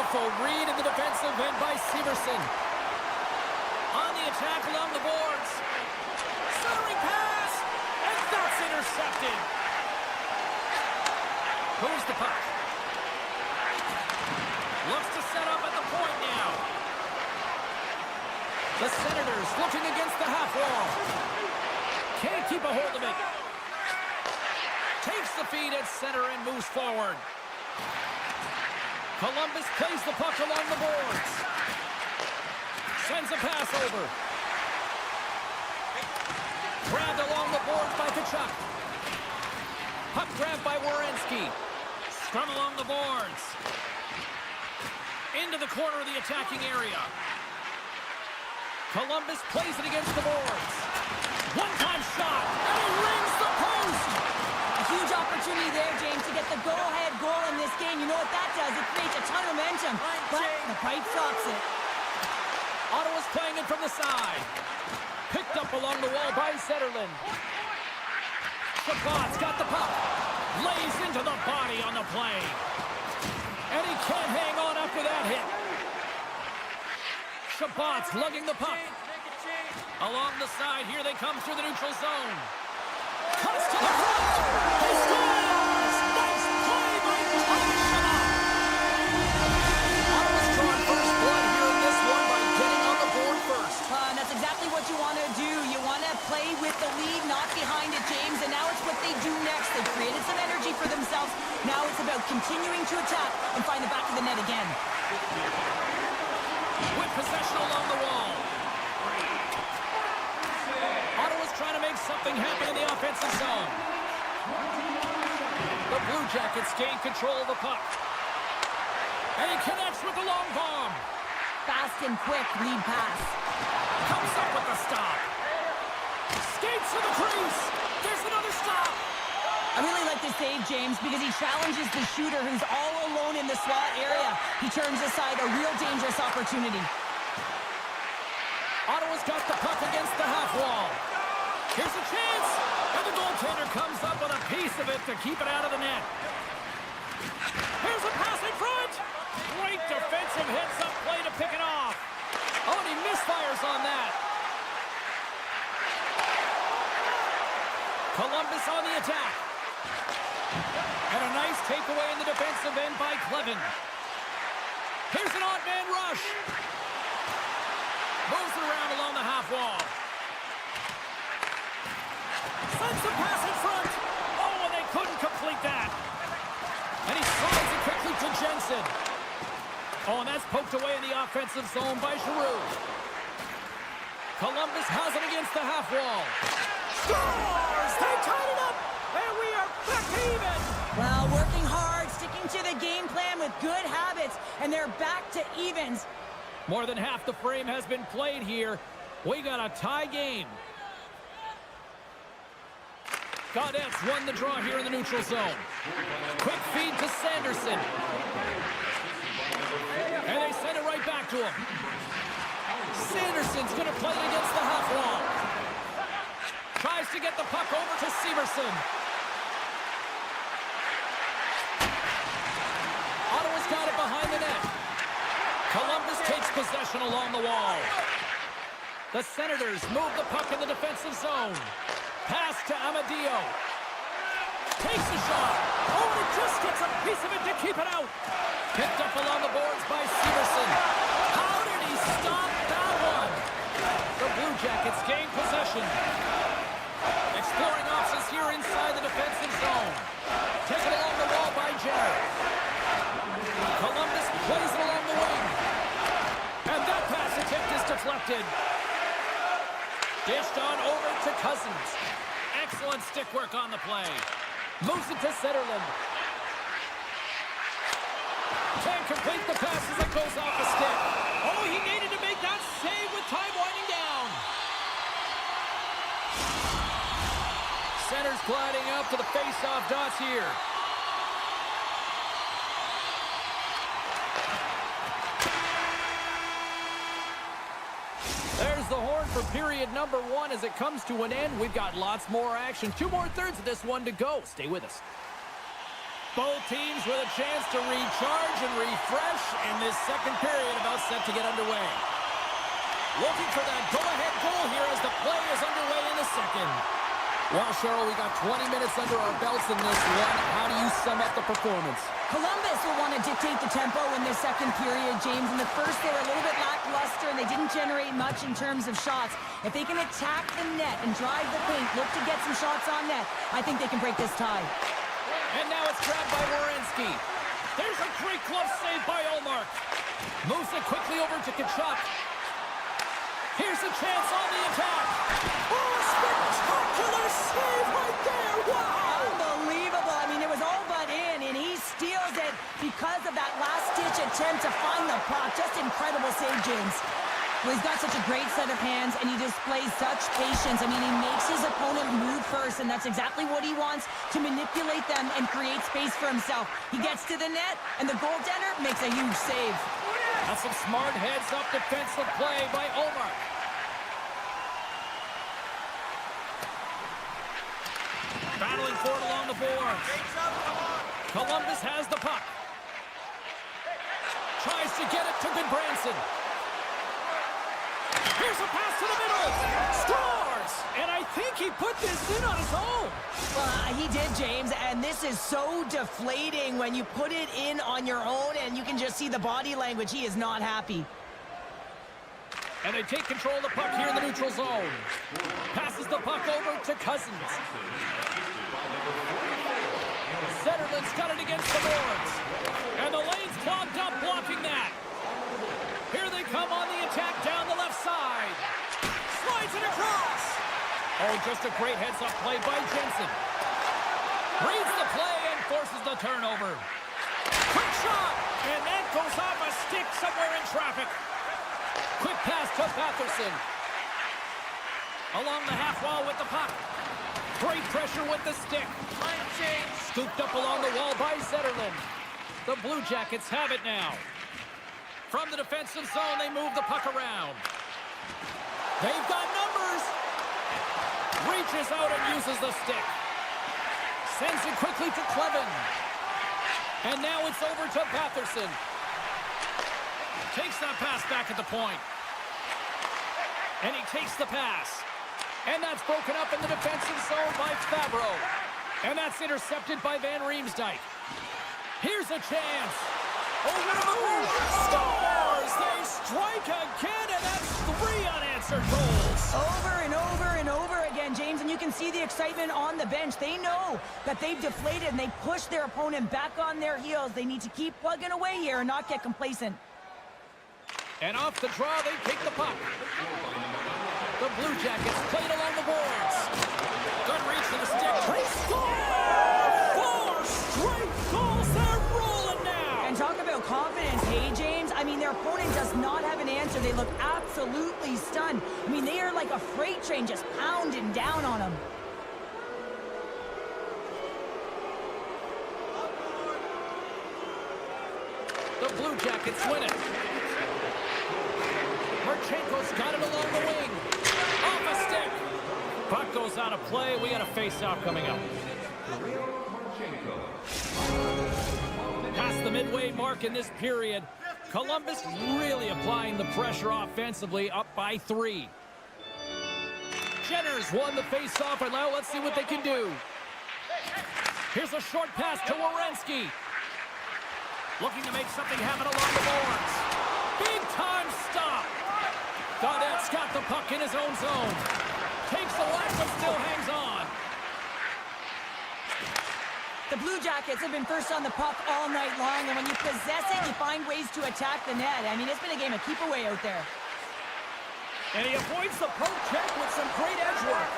Beautiful read in the defensive end by Severson. On the attack along the boards. Centering pass, and that's intercepted. Moves the puck. Looks to set up at the point now. The Senators looking against the half wall. Can't keep a hold of it. Takes the feed at center and moves forward. Columbus plays the puck along the boards. Sends a pass over. Grabbed along the boards by Tkachuk. Puck grabbed by Werenski. Scrum along the boards. Into the corner of the attacking area. Columbus plays it against the boards. One-time shot, and he rings the post! A huge opportunity there, James, to get the go-ahead goal in this game. You know what that does? It creates a ton of momentum, but the pipe stops it. Ottawa's playing it from the side. Picked up along the wall by Zetterlund. Chabot's got the puck. Lays into the body on the play. And he can't hang on after that hit. Chabot's lugging the puck. Along the side, here they come through the neutral zone. Cuts to the front. He scores! Nice play by Thomas Chabot. Ottawa's drawing first blood here in this one by getting on the board first. And that's exactly what you want to do. You want to play with the lead, not behind it, James. And now it's what they do next. They've created some energy for themselves. Now it's about continuing to attack and find the back of the net again. With possession along the wall. Ottawa's trying to make something happen in the offensive zone. The Blue Jackets gain control of the puck. And he connects with the long bomb. Fast and quick lead pass. Comes up with the stop. Skates to the crease. There's another stop. I really like this save, James, because he challenges the shooter who's all alone in the slot area. He turns aside a real dangerous opportunity. Ottawa's got the puck against the half wall. Here's a chance. And the goaltender comes up with a piece of it to keep it out of the net. Here's a pass in front. Great defensive heads-up play to pick it off. Oh, and he misfires on that. Columbus on the attack. And a nice takeaway in the defensive end by Clevin. Here's an odd man rush. Moves it around along the half wall. Sends the pass in front. Oh, and they couldn't complete that. And he slides it quickly to Jensen. Oh, and that's poked away in the offensive zone by Giroux. Columbus has it against the half wall. Scores! They tied it up! And we are back even! Well, working hard, sticking to the game plan with good habits, and they're back to evens. More than half the frame has been played here. We got a tie game. Gaudette's won the draw here in the neutral zone. Quick feed to Sanderson. And they send it right back to him. Sanderson's going to play it against the half wall. Tries to get the puck over to Severson. Ottawa's got it behind the net. Columbus takes possession along the wall. The Senators move the puck in the defensive zone. Pass to Amadio. Takes a shot. Oh, and it just gets a piece of it to keep it out. Picked up along the boards by Severson. How did he stop that one? The Blue Jackets gain possession. Exploring options here inside the defensive zone. Taken along the wall by Jarrett. Columbus plays it along the wing. And that pass attempt is deflected. Dished on over to Cousins. Excellent stick work on the play. Moves it to Zetterlund. Can't complete the pass as it goes off the stick. Oh, he needed to make that save with time winding down. Center's gliding up to the face-off dots here. There's the horn for period number 1 as it comes to an end. We've got lots more action. 2 more thirds of this one to go. Stay with us. Both teams with a chance to recharge and refresh, and this second period about set to get underway. Looking for that go-ahead goal here as the play is underway in the second. Well, Cheryl, we got 20 minutes under our belts in this one. How do you sum up the performance? Columbus will want to dictate the tempo in the second period, James. In the first, they were a little bit lackluster, and they didn't generate much in terms of shots. If they can attack the net and drive the paint, look to get some shots on net, I think they can break this tie. And now it's grabbed by Werenski. There's a great glove save by Ullmark. Moves it quickly over to Tkachuk. Here's a chance on the attack. Oh, a spectacular save right there. Wow! Unbelievable. I mean, it was all but in, and he steals it because of that last-ditch attempt to find the puck. Just incredible save, James. Well, he's got such a great set of hands, and he displays such patience. I mean, he makes his opponent move first, and that's exactly what he wants, to manipulate them and create space for himself. He gets to the net, and the goaltender makes a huge save. That's some smart heads-up defensive play by Ullmark. Battling for it along the boards. Columbus has the puck. Tries to get it to Goodbranson. Here's a pass to the middle. Scores! And I think he put this in on his own. He did, James, and this is so deflating when you put it in on your own, and you can just see the body language. He is not happy. And they take control of the puck here in the neutral zone. Passes the puck over to Cousins. Zetterlund's got it against the boards. And the lane's clogged up, blocking that. Here they come on the attack down the left side. Slides it across. Oh, just a great heads-up play by Jensen. Reads the play and forces the turnover. Quick shot, and that goes off a stick somewhere in traffic. Quick pass to Patterson. Along the half wall with the puck. Great pressure with the stick. Scooped up along the wall by Zetterlund. The Blue Jackets have it now. From the defensive zone, they move the puck around. They've got numbers. Reaches out and uses the stick. Sends it quickly to Clevin. And now it's over to Patterson. Takes that pass back at the point. And he takes the pass. And that's broken up in the defensive zone by Fabro. And that's intercepted by Van Riemsdyk. Here's a chance. Over the move. Scores! They strike again, and that's 3 unanswered goals. Over and over and over again, James, and you can see the excitement on the bench. They know that they've deflated, and they push their opponent back on their heels. They need to keep plugging away here and not get complacent. And off the draw, they take the puck. The Blue Jackets played along the boards. Good reach to the stick. They score! 4 straight goals. They're rolling now. And talk about confidence, hey, James? I mean, their opponent does not have an answer. They look absolutely stunned. I mean, they are like a freight train just pounding down on them. The Blue Jackets win it. Marchenko's got it along the wing. Off a stick. Puck goes out of play. We got a face-off coming up. Past the midway mark in this period. Columbus really applying the pressure offensively, up by 3. Jenner's won the face-off, and now let's see what they can do. Here's a short pass to Werenski. Looking to make something happen along the boards. Big time stop. Gaudette's got the puck in his own zone. Takes the whack, but still hangs on. The Blue Jackets have been first on the puck all night long, and when you possess it, you find ways to attack the net. I mean, it's been a game of keep away out there. And he avoids the poke check with some great edge work.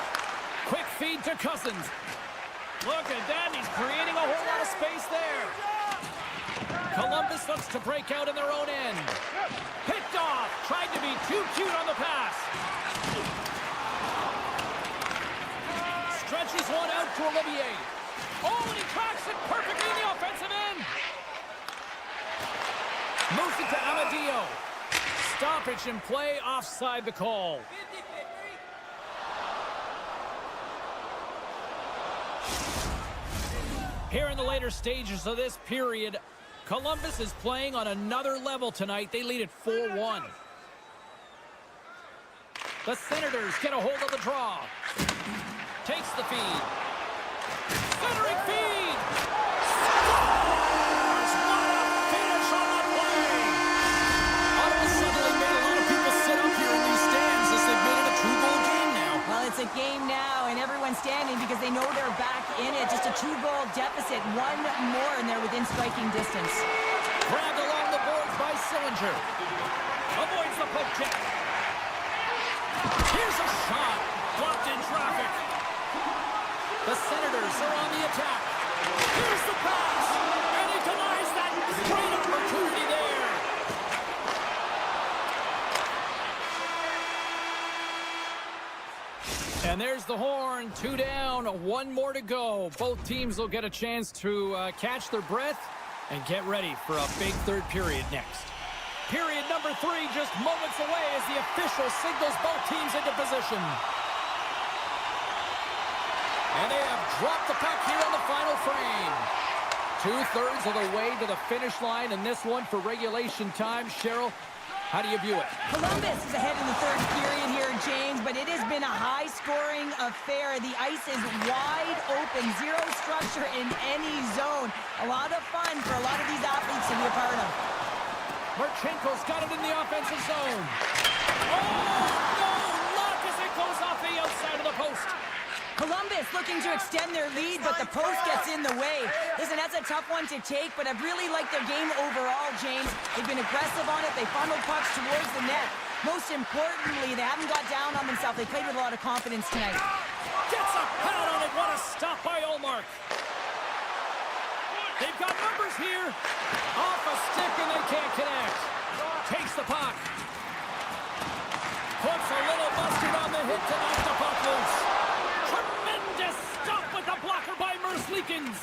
Quick feed to Cousins. Look at that, he's creating a whole lot of space there. Columbus looks to break out in their own end. Picked off. Tried to be too cute on the pass. Stretches one out to Olivier. Oh, and he tracks it perfectly in the offensive end. Moves it to Amadio. Stoppage in play, offside the call. Here in the later stages of this period, Columbus is playing on another level tonight. They lead at 4-1. The Senators get a hold of the draw. Takes the feed. Centering feed. Scores! What a finish on the play! Ottawa suddenly made a lot of people sit up here in these stands as they've made it a two-goal game now. Well, it's a game now, and everyone's standing because they know they're back in it. Just a two-goal deficit. One more, and they're within striking distance. Grabbed along the boards by Sillinger. Avoids the poke check. Here's a shot. Blocked in traffic. The Senators are on the attack. Here's the pass. And he denies that great opportunity there. And there's the horn. 2 down, 1 more to go. Both teams will get a chance to catch their breath and get ready for a big third period next. Period number 3 just moments away as the official signals both teams into position. And they have dropped the puck here on the final frame. 2/3 of the way to the finish line, and this one for regulation time. Cheryl, how do you view it? Columbus is ahead in the third period here, James, but it has been a high-scoring affair. The ice is wide open, zero structure in any zone. A lot of fun for a lot of these athletes to be a part of. Marchenko's got it in the offensive zone. Oh, no! Luck as it goes off the outside of the post. Columbus looking to extend their lead, but the post gets in the way. Listen, that's a tough one to take, but I've really liked their game overall, James. They've been aggressive on it. They funneled pucks towards the net. Most importantly, they haven't got down on themselves. They played with a lot of confidence tonight. Gets a pad on it. What a stop by Ullmark. They've got numbers here. Off a stick, and they can't connect. Takes the puck. Puts a little mustard on the hit to knock the puck loose. Tremendous stop with the blocker by Merzlikins.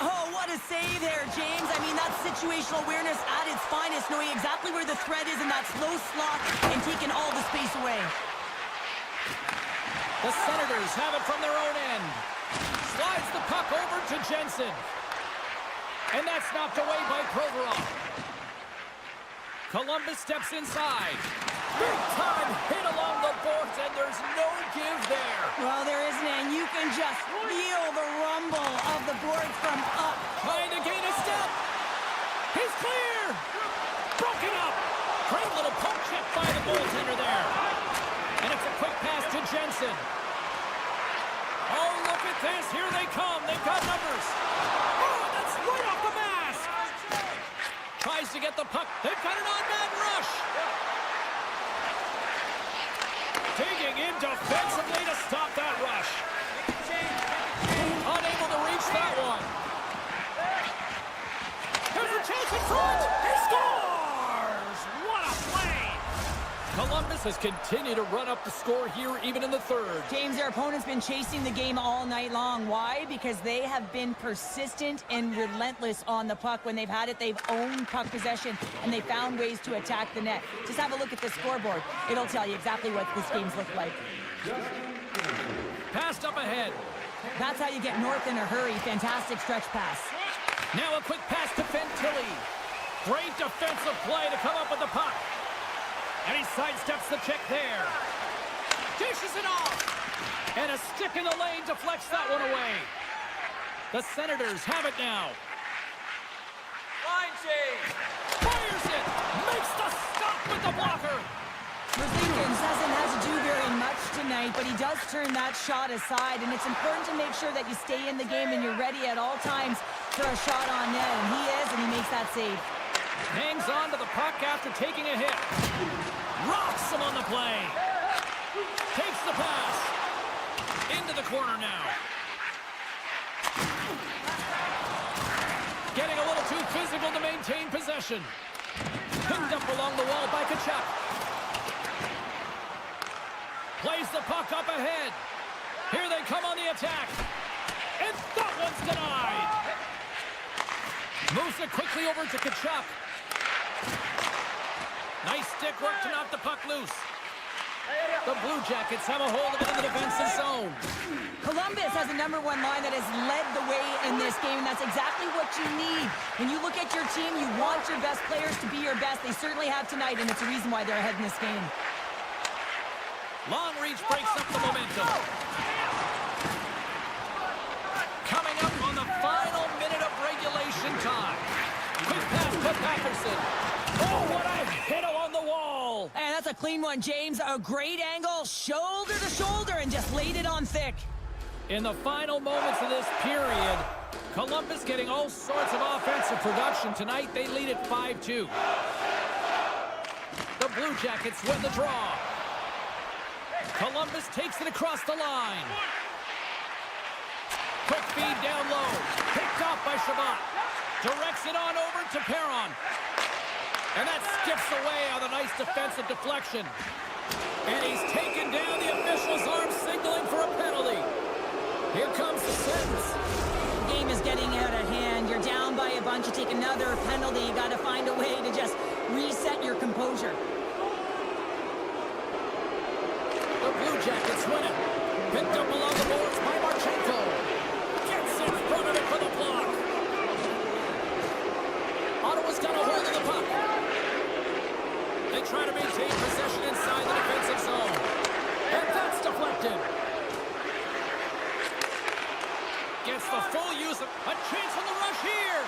Oh, what a save there, James. I mean, that's situational awareness at its finest, knowing exactly where the threat is in that slow slot and taking all the space away. The Senators have it from their own end. Slides the puck over to Jensen. And that's knocked away by Provorov. Columbus steps inside. Big time hit along the boards, and there's no give there. Well, there isn't, and you can just feel the rumble of the boards from up. Trying to gain a step. He's clear. Broken up. Great little poke check by the goaltender there. And it's a quick pass to Jensen. Oh, look at this. Here they come. They've got numbers. Oh, that's right off the mask. Tries to get the puck. They've got an on-man rush. Digging in defensively to stop that rush. Unable to reach that one. There's a chance in front. He scores! What a play! Columbus has continued to run up the score here even in the third. James, their opponent's been chasing the game all night long. Why? Because they have been persistent and relentless on the puck. When they've had it, they've owned puck possession, and they found ways to attack the net. Just have a look at the scoreboard. It'll tell you exactly what this game's looked like. Passed up ahead. That's how you get north in a hurry. Fantastic stretch pass. Now a quick pass to Fantilli. Great defensive play to come up with the puck. And he sidesteps the check there. Dishes it off. And a stick in the lane deflects that one away. The Senators have it now. Line change. Fires it. Makes the stop with the blocker. Merzlikins hasn't had to do very much tonight, but he does turn that shot aside. And it's important to make sure that you stay in the game and you're ready at all times for a shot on net. And he is, and he makes that save. Hangs on to the puck after taking a hit. Rocks him on the play. Takes the pass. Into the corner now. Getting a little too physical to maintain possession. Picked up along the wall by Tkachuk. Plays the puck up ahead. Here they come on the attack. And that one's denied. Moves it quickly over to Tkachuk. Nice stick work to knock the puck loose. The Blue Jackets have a hold of it in the defensive zone. Columbus has a #1 line that has led the way in this game, and that's exactly what you need. When you look at your team, you want your best players to be your best. They certainly have tonight, and it's a reason why they're ahead in this game. Long reach breaks up the momentum. Coming up on the final minute of regulation time. Quick pass to Patterson. Oh, what a hit on the wall. And that's a clean one, James. A great angle, shoulder to shoulder, and just laid it on thick. In the final moments of this period, Columbus getting all sorts of offensive production tonight. They lead at 5-2. The Blue Jackets win the draw. Columbus takes it across the line. Quick feed down low. Picked off by Shabbat. Directs it on over to Perron. And that skips away on a nice defensive deflection. And he's taken down, the official's arm signaling for a penalty. Here comes the sentence. The game is getting out of hand. You're down by a bunch. You take another penalty. You got to find a way to just reset your composure. The Blue Jackets win it. Picked up along the boards by Marchenko. Gets in front of it for the block. Ottawa's got a hold of the puck. They try to maintain possession inside the defensive zone. And that's deflected. Gets the full use of a chance on the rush here.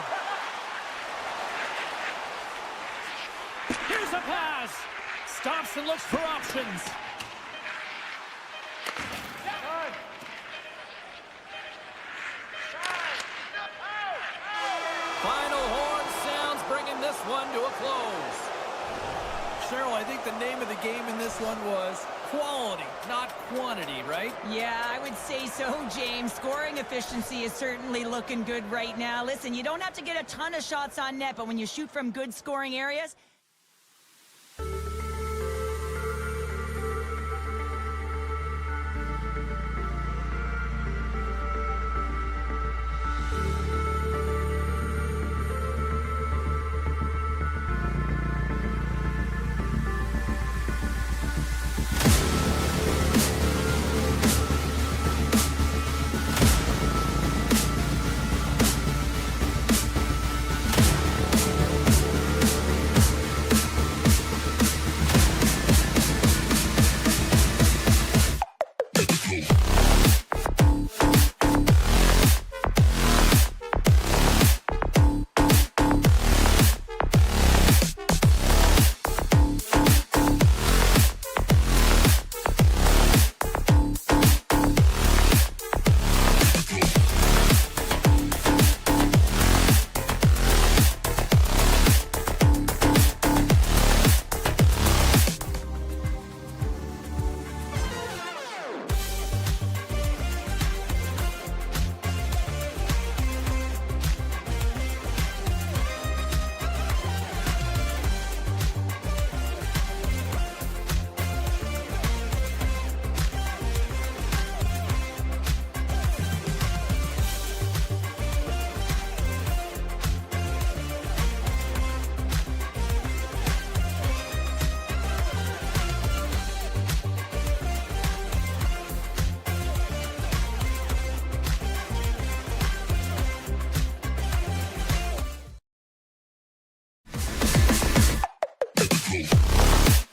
Here's a pass. Stops and looks for options. Final horn sounds, bringing this one to a close. Cheryl, I think the name of the game in this one was quality, not quantity, right? Yeah, I would say so, James. Scoring efficiency is certainly looking good right now. Listen, you don't have to get a ton of shots on net, but when you shoot from good scoring areas,